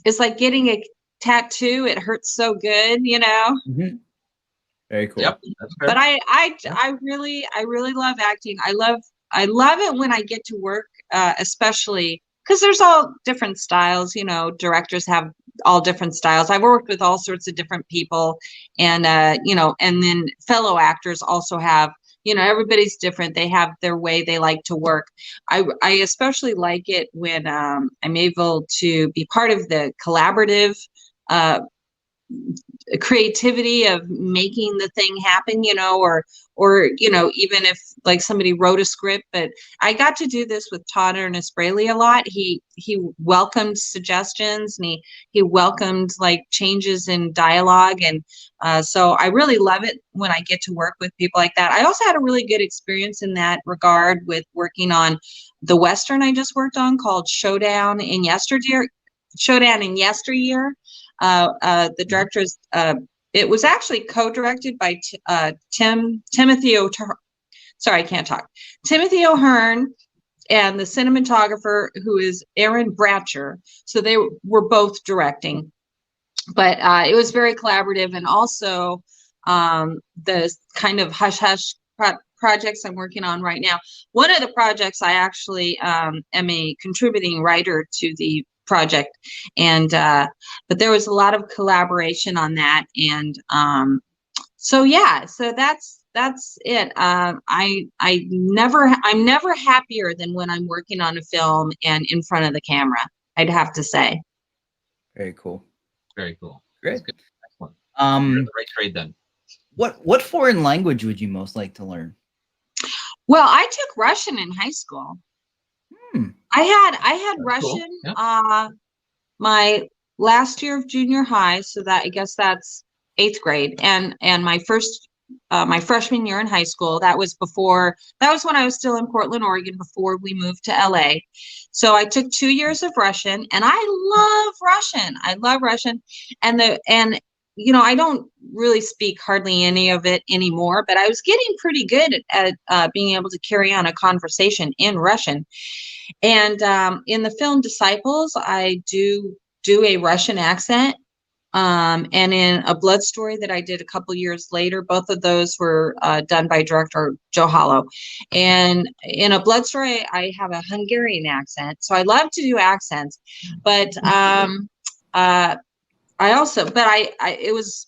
it's like getting a tattoo. It hurts so good, Mm-hmm. Very cool. Yep, but I really love acting. I love it when I get to work, especially because there's all different styles. Directors have all different styles. I've worked with all sorts of different people, and and then fellow actors also have. Everybody's different. They have their way they like to work. I especially like it when I'm able to be part of the collaborative creativity of making the thing happen, or even if like somebody wrote a script. But I got to do this with Todd Ernest Braley a lot. He welcomed suggestions, and he welcomed like changes in dialogue, and so I really love it when I get to work with people like that. I also had a really good experience in that regard with working on the Western I just worked on called Showdown in Yesteryear. The directors, it was actually co-directed by Timothy O'Hearn, and the cinematographer, who is Aaron Bratcher. So they were both directing, but it was very collaborative. And also the kind of hush-hush projects I'm working on right now. One of the projects I actually am a contributing writer to the project, and but there was a lot of collaboration on that, and so that's it. I'm never happier than when I'm working on a film and in front of the camera, I'd have to say. Very cool. Very cool. Great. Excellent. You're in the right trade then. What foreign language would you most like to learn? Well, I took Russian in high school. I had That's cool. Russian Yeah. my last year of junior high, so that I guess that's 8th grade, and my freshman year in high school. That was when I was still in Portland, Oregon, before we moved to LA. So I took 2 years of Russian, and I love Russian. I love Russian, and I don't really speak hardly any of it anymore, but I was getting pretty good at being able to carry on a conversation in Russian. And in the film Disciples, I do a Russian accent. And in A Blood Story that I did a couple years later, both of those were done by director Joe Hollow. And in A Blood Story, I have a Hungarian accent. So I love to do accents. But it was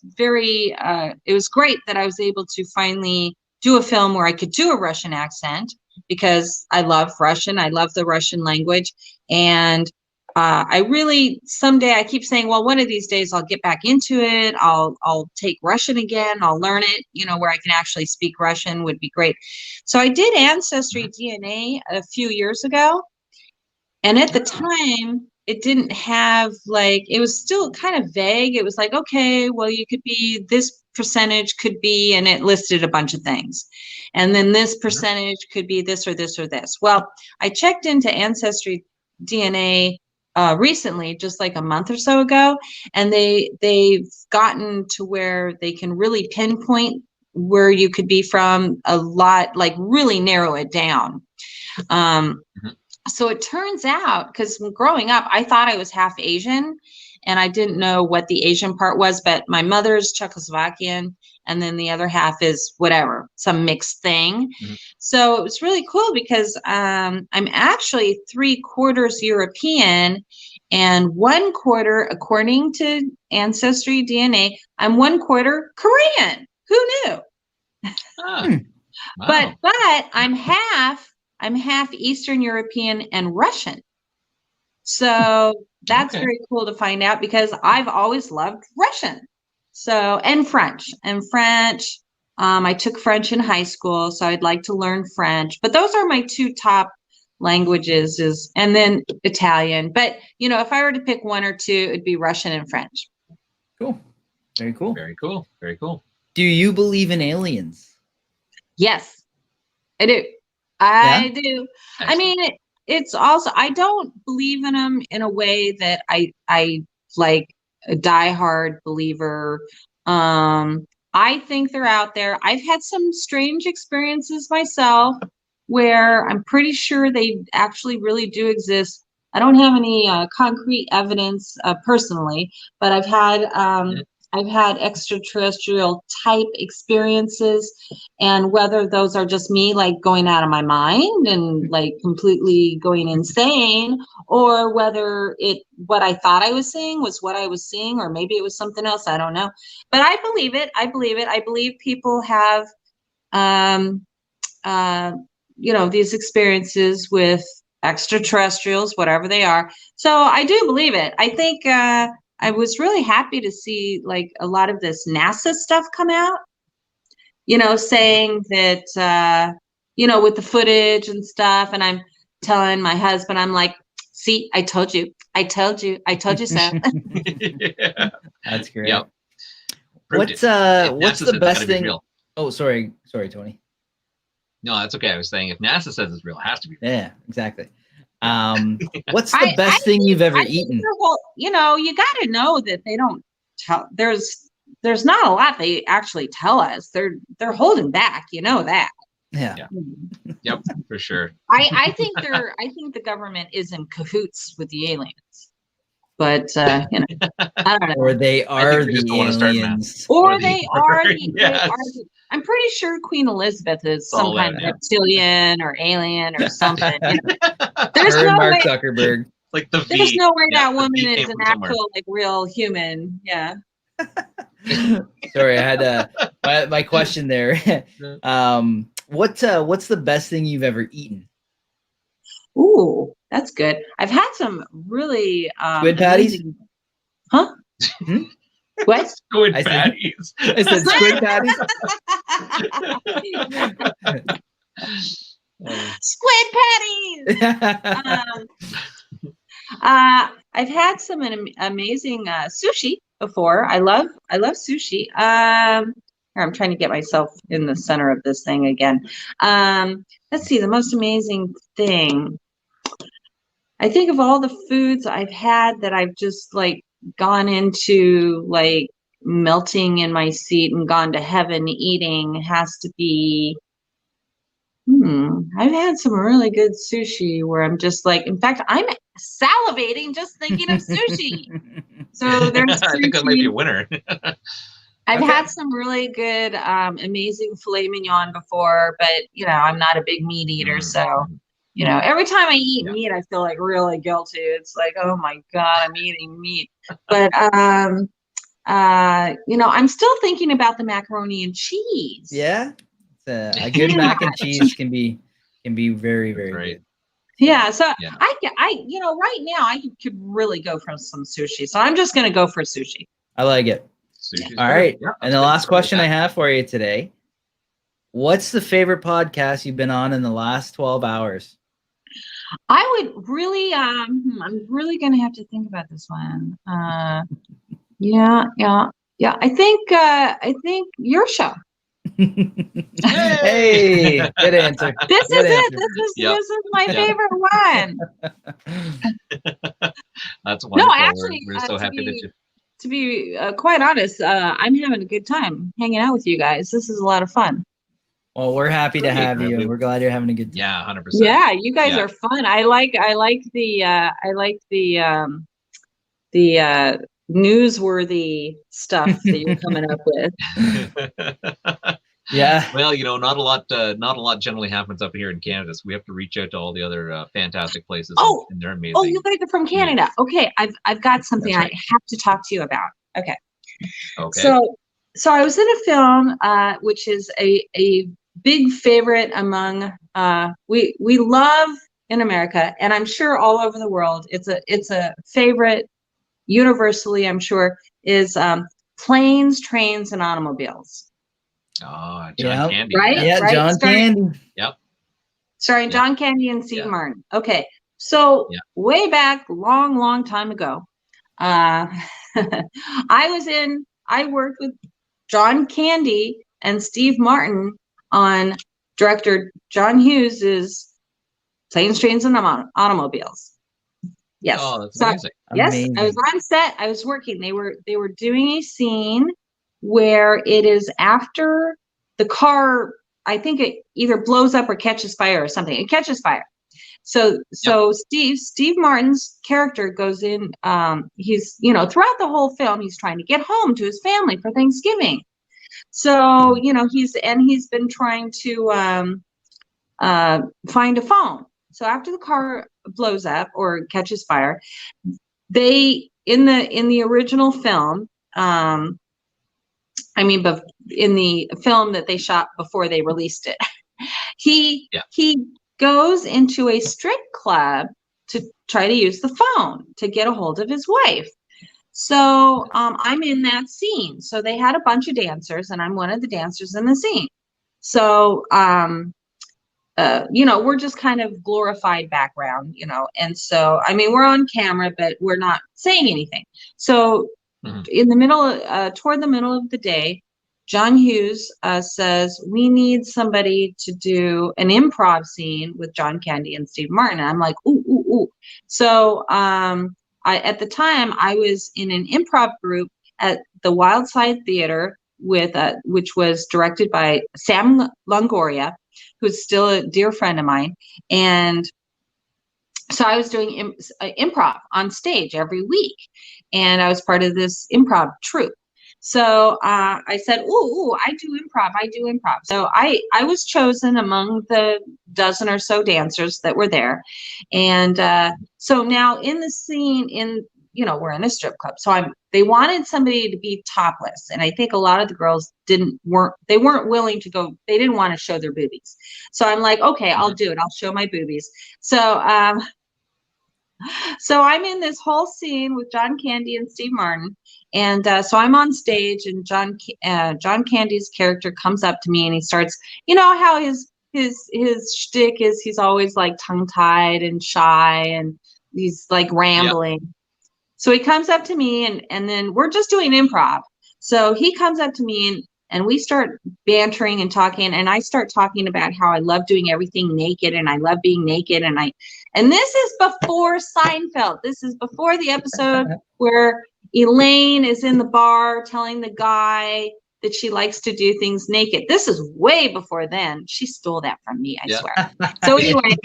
it was great that I was able to finally do a film where I could do a Russian accent, because I love Russian. I love the Russian language. And someday I keep saying, well, one of these days I'll get back into it. I'll take Russian again. I'll learn it, where I can actually speak Russian would be great. So I did Ancestry DNA a few years ago. And at the time, it didn't have it was still kind of vague. It was like, okay, well, you could be this percentage could be, and it listed a bunch of things. And then this percentage could be this or this or this. Well, I checked into Ancestry DNA recently, just like a month or so ago, and they've gotten to where they can really pinpoint where you could be from a lot, really narrow it down. So it turns out, because growing up, I thought I was half Asian, and I didn't know what the Asian part was, but my mother's Czechoslovakian, and then the other half is whatever, some mixed thing. So it was really cool because I'm actually 3/4 European and 1/4, according to Ancestry DNA, I'm 1/4 Korean. Who knew? Wow. But I'm half Eastern European and Russian. So that's very cool to find out, because I've always loved Russian. So, and French. I took French in high school, so I'd like to learn French. But those are my 2 top languages, and then Italian. But, if I were to pick 1 or 2, it'd be Russian and French. Cool. Very cool. Very cool. Very cool. Do you believe in aliens? Yes, I do. I do. I mean, it's also, I don't believe in them in a way that I like a diehard believer. I think they're out there. I've had some strange experiences myself where I'm pretty sure they actually really do exist. I don't have any concrete evidence personally, but I've had extraterrestrial type experiences, and whether those are just me going out of my mind and completely going insane, or whether what I thought I was seeing was what I was seeing, or maybe it was something else. I don't know, but I believe it. I believe people have, these experiences with extraterrestrials, whatever they are. So I do believe it. I think, I was really happy to see a lot of this NASA stuff come out, saying that, with the footage and stuff. And I'm telling my husband, I'm like, see, I told you so. Yeah. That's great. Yep. What's the best thing? Real. Oh, sorry, Tony. No, that's okay. I was saying, if NASA says it's real, it has to be real. Yeah, exactly. What's the best thing you've ever eaten? You got to know that they don't tell. There's not a lot they actually tell us. They're holding back. You know that. Yeah. Yep, for sure. I think the government is in cahoots with the aliens. But I don't know. Or they are the aliens. Or they are. I'm pretty sure Queen Elizabeth is some kind of reptilian or alien or something. There's no Mark way. Zuckerberg. There's no way that woman is an actual real human. Yeah. Sorry, I had my question there. What's the best thing you've ever eaten? Ooh, that's good. I've had some really squid patties. Huh? What? Squid patties. I said squid patties. Squid patties. I've had some amazing sushi before. I love sushi. Here, I'm trying to get myself in the center of this thing again. Let's see, the most amazing thing. I think of all the foods I've had that I've just like gone into like melting in my seat and gone to heaven eating has to be. I've had some really good sushi where I'm just like, in fact, I'm salivating just thinking of sushi. So there's I think that might be a sushi. winner. I've Okay. had some really good, amazing filet mignon before, but you know, I'm not a big meat eater, so you know, every time I eat meat, I feel like really guilty. It's like, oh my God, I'm eating meat. But you know, I'm still thinking about the macaroni and cheese. Yeah. A good mac and cheese can be very, very good. Yeah, so I you know, right now I could really go for some sushi. So I'm just gonna go for sushi. I like it. Sushi's All good. right. Yeah, And the last question I have for you today. What's the favorite podcast you've been on in the last 12 hours? I would really I'm really gonna have to think about this one. Yeah. I think your show. Hey, good answer. This Good is answer. it. This is my favorite one. That's wonderful. No, actually, we're so happy that you. To be quite honest, I'm having a good time hanging out with you guys. This is a lot of fun. Well, we're happy to have you, and we're glad you're having a good time. Yeah, 100%. Yeah, you guys are fun. I like the newsworthy stuff that you're coming up with. Yeah. Well, you know, not a lot generally happens up here in Canada, so we have to reach out to all the other fantastic places. Oh, and they're amazing. Oh, you guys are from Canada. Okay, I've got something Right. I have to talk to you about. Okay. Okay. So I was in a film, which is a big favorite among we love in America, and I'm sure all over the world. It's a favorite universally. I'm sure is Planes, Trains, and Automobiles. Oh, John Candy. Right? Yeah, right? John Candy. Yep. Starring John Candy and Steve Martin. Okay, so way back, long time ago, I worked with John Candy and Steve Martin on director John Hughes's Planes, Trains, and Automobiles. Yes. Oh, that's amazing. Yes, Amazing. I was on set. I was working. They were doing a scene where it is after the car. I think it either blows up or catches fire or something. It catches fire. So Steve Martin's character goes in. He's throughout the whole film he's trying to get home to his family for Thanksgiving. So he's been trying to find a phone. So after the car blows up or catches fire, they in the original film, but in the film that they shot before they released it, he goes into a strip club to try to use the phone to get a hold of his wife. So I'm in that scene. So they had a bunch of dancers, and I'm one of the dancers in the scene. So we're just kind of glorified background, and so we're on camera, but we're not saying anything. So in the middle, toward the middle of the day, John Hughes says, we need somebody to do an improv scene with John Candy and Steve Martin. And I'm like, ooh. So at the time, I was in an improv group at the Wildside Theater which was directed by Sam Longoria, who's still a dear friend of mine. And so I was doing improv on stage every week, and I was part of this improv troupe. So I said, ooh, I do improv. So I was chosen among the dozen or so dancers that were there. And so now in the scene, we're in a strip club. So they wanted somebody to be topless. And I think a lot of the girls weren't willing to go. They didn't want to show their boobies. So I'm like, okay, I'll do it. I'll show my boobies. So I'm in this whole scene with John Candy and Steve Martin. And so I'm on stage, and John Candy's character comes up to me, and he starts, how his his shtick is he's always like tongue tied and shy, and he's like rambling. Yeah. So he comes up to me, and then we're just doing improv. So he comes up to me, and we start bantering and talking, and I start talking about how I love doing everything naked, and I love being naked, and this is before Seinfeld. This is before the episode where Elaine is in the bar telling the guy that she likes to do things naked. This is way before then. She stole that from me, I swear. So anyway,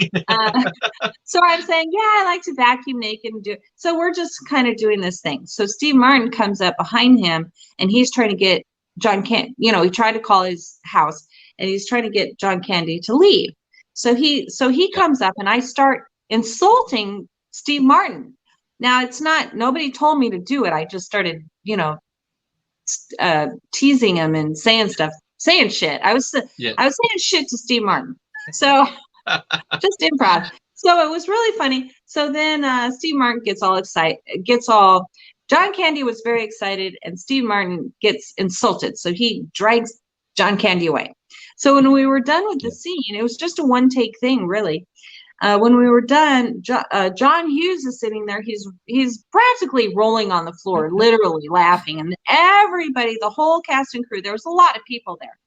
so I'm saying, yeah, I like to vacuum naked and do it. So we're just kind of doing this thing. So Steve Martin comes up behind him, and he's trying to get John Candy, he tried to call his house, and he's trying to get John Candy to leave. So he comes up, and I start insulting Steve Martin. Now, it's not, nobody told me to do it. I just started, teasing him and saying shit. I was saying shit to Steve Martin. So just improv. So it was really funny. So then Steve Martin gets all excited, John Candy was very excited, and Steve Martin gets insulted. So he drags John Candy away. So when we were done with the scene, it was just a one-take thing, really. When we were done, John Hughes is sitting there. He's practically rolling on the floor, literally laughing. And everybody, the whole cast and crew, there was a lot of people there.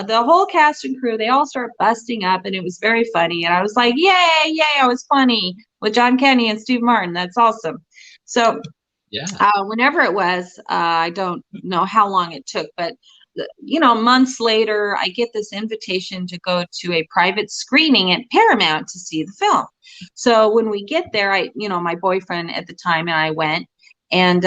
The whole cast and crew, they all start busting up, and it was very funny. And I was like, yay, I was funny with John Candy and Steve Martin. That's awesome. So whenever it was, I don't know how long it took, but months later, I get this invitation to go to a private screening at Paramount to see the film. So when we get there, my boyfriend at the time and I went, and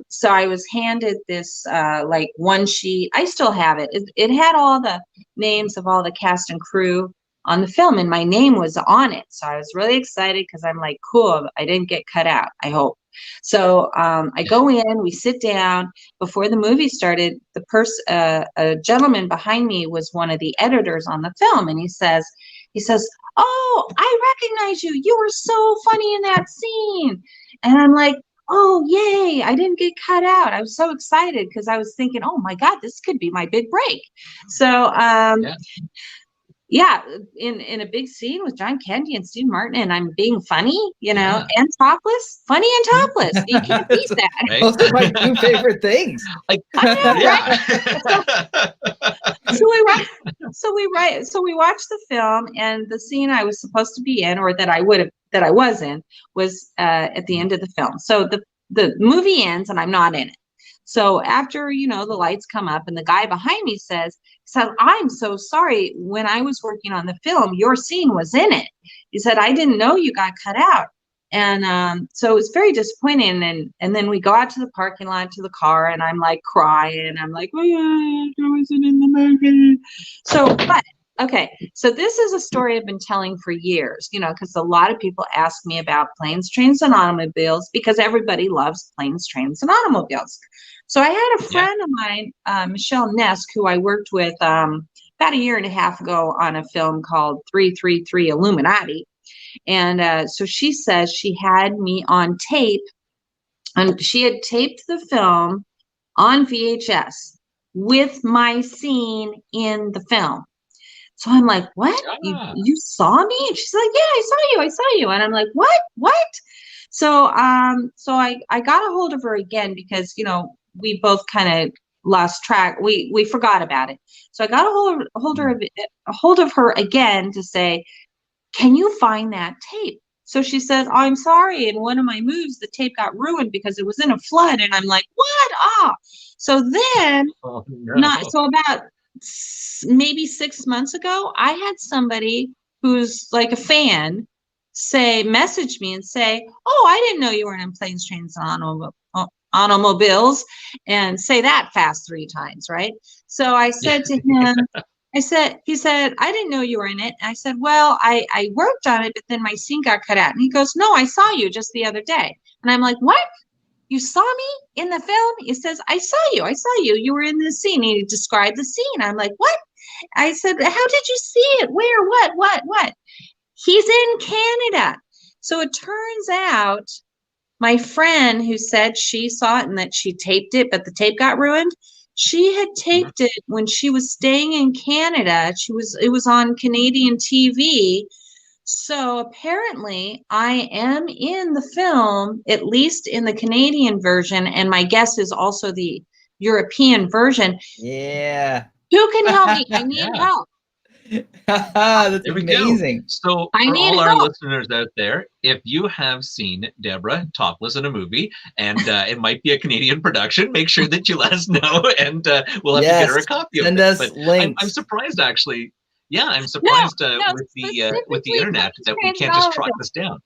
so I was handed this like one sheet. I still have it. It had all the names of all the cast and crew on the film, and my name was on it. So I was really excited because I'm like, cool, I didn't get cut out, I hope. So I go in, we sit down. Before the movie started, a gentleman behind me was one of the editors on the film, and he says, "Oh, I recognize you. You were so funny in that scene." And I'm like, "Oh, yay, I didn't get cut out." I was so excited because I was thinking, "Oh my God, this could be my big break." So in a big scene with John Candy and Steve Martin, and I'm being funny, and topless, funny and topless. You can't beat that. Right? Those are my two favorite things. Like, right? So we watched the film, and the scene I was supposed to be in, or that I was in, was at the end of the film. So the movie ends, and I'm not in it. So after, the lights come up, and the guy behind me says, "I'm so sorry. When I was working on the film, your scene was in it." He said, "I didn't know you got cut out." And so it was very disappointing. And then we go out to the parking lot to the car, and I'm like crying. I'm like, "Oh yeah, I wasn't in the movie." So, okay, so this is a story I've been telling for years, because a lot of people ask me about planes, trains, and automobiles, because everybody loves planes, trains, and automobiles. So I had a friend of mine, Michelle Nesk, who I worked with about a year and a half ago on a film called 333 Illuminati. And so she says she had me on tape, and she had taped the film on VHS with my scene in the film. So I'm like, "What? You saw me?" And she's like, "Yeah, I saw you. And I'm like, what? So I got a hold of her again, because, we both kind of lost track. We forgot about it. So I got a hold of her again to say, "Can you find that tape?" So she says, "Oh, I'm sorry. In one of my moves, the tape got ruined because it was in a flood." And I'm like, "What?" So then, about maybe 6 months ago, I had somebody who's like a fan message me and say, "Oh, I didn't know you were in Planes, Trains, and Automobiles," and say that fast 3 times, right? So I said to him, he said, "I didn't know you were in it." I said, "Well, I worked on it, but then my scene got cut out." And he goes, "No, I saw you just the other day." And I'm like, "What? You saw me in the film?" He says, I saw you. You were in the scene." He described the scene. I'm like, "What?" I said, "How did you see it? Where? What? He's in Canada." So it turns out my friend who said she saw it and that she taped it, but the tape got ruined. She had taped it when she was staying in Canada. It was on Canadian TV. So apparently I am in the film, at least in the Canadian version, and my guess is also the European version. Yeah. Who can help me? I need Yeah. help. That's There we go. amazing. So I for need all our help. listeners out there, if you have seen Deborah topless in a movie and it might be a Canadian production, make sure that you let us know and we'll have to get her a Yes. copy of Send it. us But links. I'm surprised actually. Yeah, I'm No, surprised no, with the specifically internet planes, that we trains, and can't just track automobiles. this down.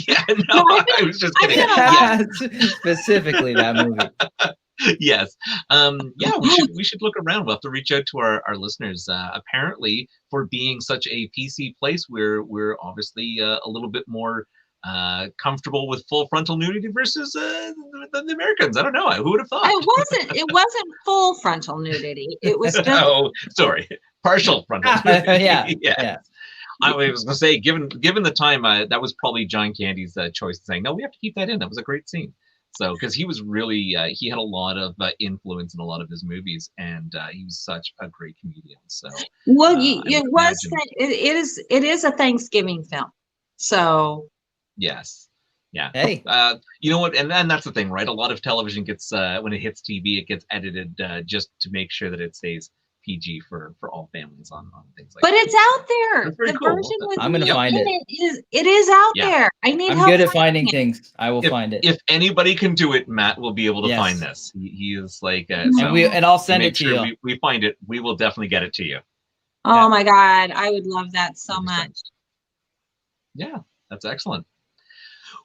Yeah, no, No, I was just I've kidding. been a lot. Yeah, Specifically that movie. yes. Yeah, we should look around. We'll have to reach out to our listeners. Apparently, for being such a PC place, we're obviously a little bit more comfortable with full frontal nudity versus the Americans. I don't know. Who would have thought? It wasn't full frontal nudity. It was just Oh, sorry, partial frontal nudity. Yeah. Yes. Yeah. I was going to say, given the time, that was probably John Candy's choice, saying, "No, we have to keep that in." That was a great scene. So, because he was really, he had a lot of influence in a lot of his movies, and he was such a great comedian. So, well, I would imagine, it is a Thanksgiving film. So yes, yeah. Hey. You know what? And that's the thing, right? A lot of television gets when it hits TV, it gets edited just to make sure that it stays PG for all families on things like. but that. it's out there. That's very The cool. version with I'm gonna me find in it. it is out Yeah. there. I need I'm help good at finding finding it. things. I will find it. If anybody can do it, Matt will be able to Yes. find this. He is like, And so and I'll send make it to sure you. we find it. We will definitely get it to you. Oh Yeah. my God, I would love that so 100%. much. Yeah, that's excellent.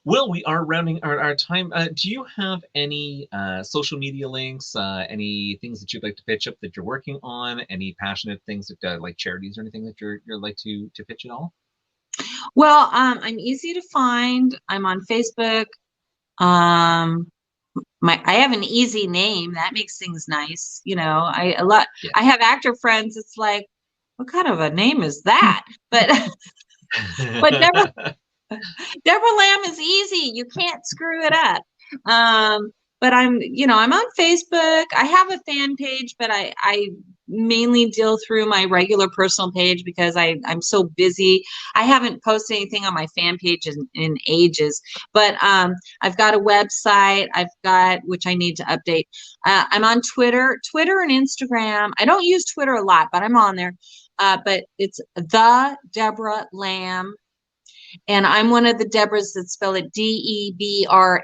Well, we are rounding our time. Do you have any social media links, any things that you'd like to pitch up that you're working on, any passionate things that like charities or anything that you're like to pitch at all? Well, I'm easy to find. I'm on Facebook. I have an easy name that makes things nice. You know, Yeah. I have actor friends. It's like, what kind of a name is that? But Deborah Lamb is easy. You can't screw it up. But I'm on Facebook. I have a fan page, but I mainly deal through my regular personal page because I'm so busy. I haven't posted anything on my fan page in ages, but I've got a website which I need to update. I'm on Twitter and Instagram. I don't use Twitter a lot, but I'm on there. But it's the Deborah Lamb. And I'm one of the Debras that spell it Debra,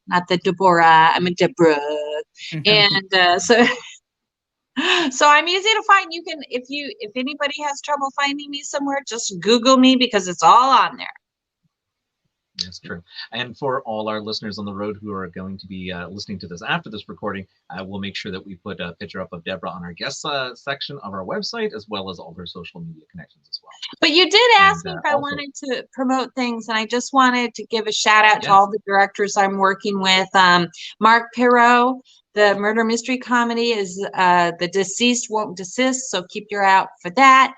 not the Deborah. I'm a Debra. And so I'm easy to find. You can, if anybody has trouble finding me somewhere, just Google me because it's all on there. That's true. And for all our listeners on the road who are going to be listening to this after this recording, we'll make sure that we put a picture up of Deborah on our guest section of our website, as well as all her social media connections as well. But you did ask me if I wanted to promote things, and I just wanted to give a shout out to all the directors I'm working with. Mark Perot, the murder mystery comedy is The Deceased Won't Desist, so keep your eye out for that.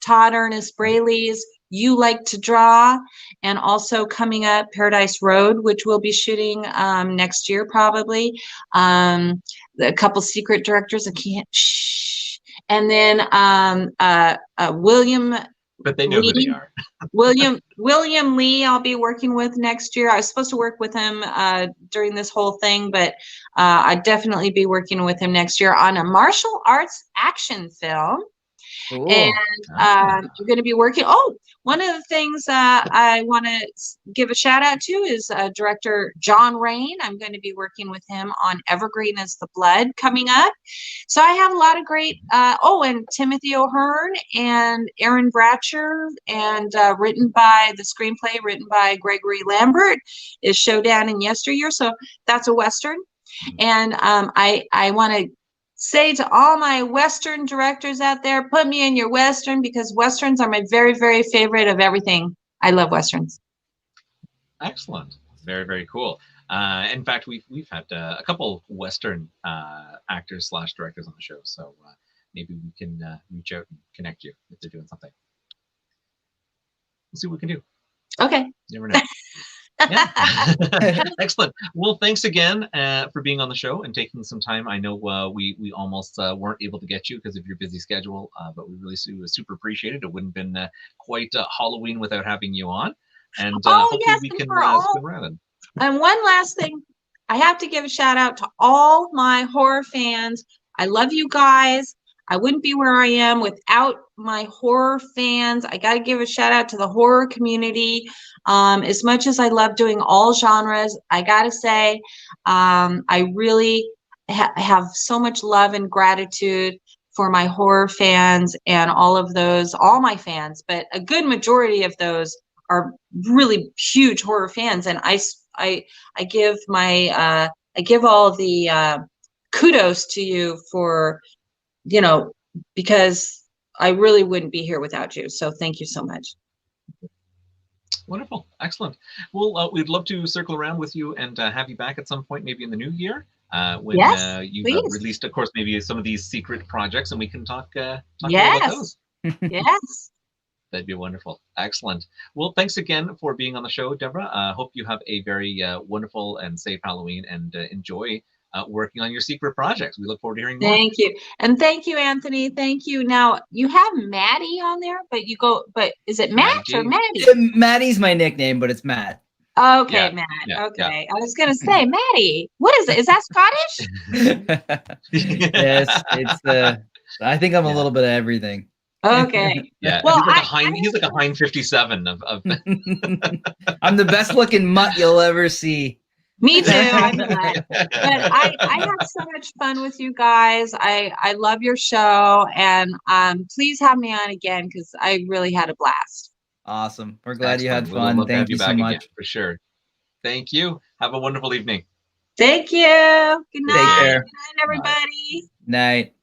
Todd Ernest Braley's You Like to Draw, and also coming up Paradise Road, which we'll be shooting next year probably. A couple secret directors, I can't shh. And then William. But they know who they are. William Lee, I'll be working with next year. I was supposed to work with him during this whole thing, but I'd definitely be working with him next year on a martial arts action film. Cool. And I'm going to be working. Oh, one of the things I want to give a shout out to is director John Rain. I'm going to be working with him on Evergreen is the Blood coming up. So I have a lot of great, and Timothy O'Hearn and Aaron Bratcher, and the screenplay written by Gregory Lambert is Showdown in Yesteryear. So that's a Western. And I want to say to all my Western directors out there, put me in your Western, because Westerns are my very, very favorite of everything. I love Westerns. Excellent. Very, very cool. In fact, we've had a couple Western actors / directors on the show, so maybe we can reach out and connect you if they're doing something. We'll see what we can do. Okay. You never know. Yeah. Excellent. Well, thanks again for being on the show and taking some time. I know we almost weren't able to get you because of your busy schedule, but we really super appreciate it. It wouldn't have been quite Halloween without having you on. And hopefully yes, we and can for all, spin around. and one last thing, I have to give a shout out to all my horror fans. I love you guys. I wouldn't be where I am without my horror fans. I got to give a shout out to the horror community. As much as I love doing all genres, I got to say, I really have so much love and gratitude for my horror fans and all my fans, but a good majority of those are really huge horror fans. And I give all the kudos to you for, because I really wouldn't be here without you. So thank you so much. Wonderful. Excellent. Well, we'd love to circle around with you and have you back at some point, maybe in the new year, when Yes, you've please. released, of course, maybe some of these secret projects, and we can talk more about Yes. those. Yes. That'd be wonderful. Excellent. Well, thanks again for being on the show, Debra. Hope you have a very wonderful and safe Halloween and enjoy working on your secret projects. We look forward to hearing more. Thank you. And thank you, Anthony. Thank you. Now you have Maddie on there, but is it Matt or Maddie? Maddie's my nickname, but it's Matt. Okay, Yeah, Matt. yeah, Okay. I was gonna say, Maddie, what is it? Is that Scottish? Yes, it's I think I'm a little bit of everything. Okay. Yeah. Well, he's like a Hein 57 of I'm the best looking mutt you'll ever see. Me too. I'm glad. But I had so much fun with you guys. I love your show, and please have me on again because I really had a blast. Awesome. We're glad you had Excellent. fun. We'll Thank you so much. again, for sure. Thank you. Have a wonderful evening. Thank you. Good night. Take care. Good night, everybody. Night.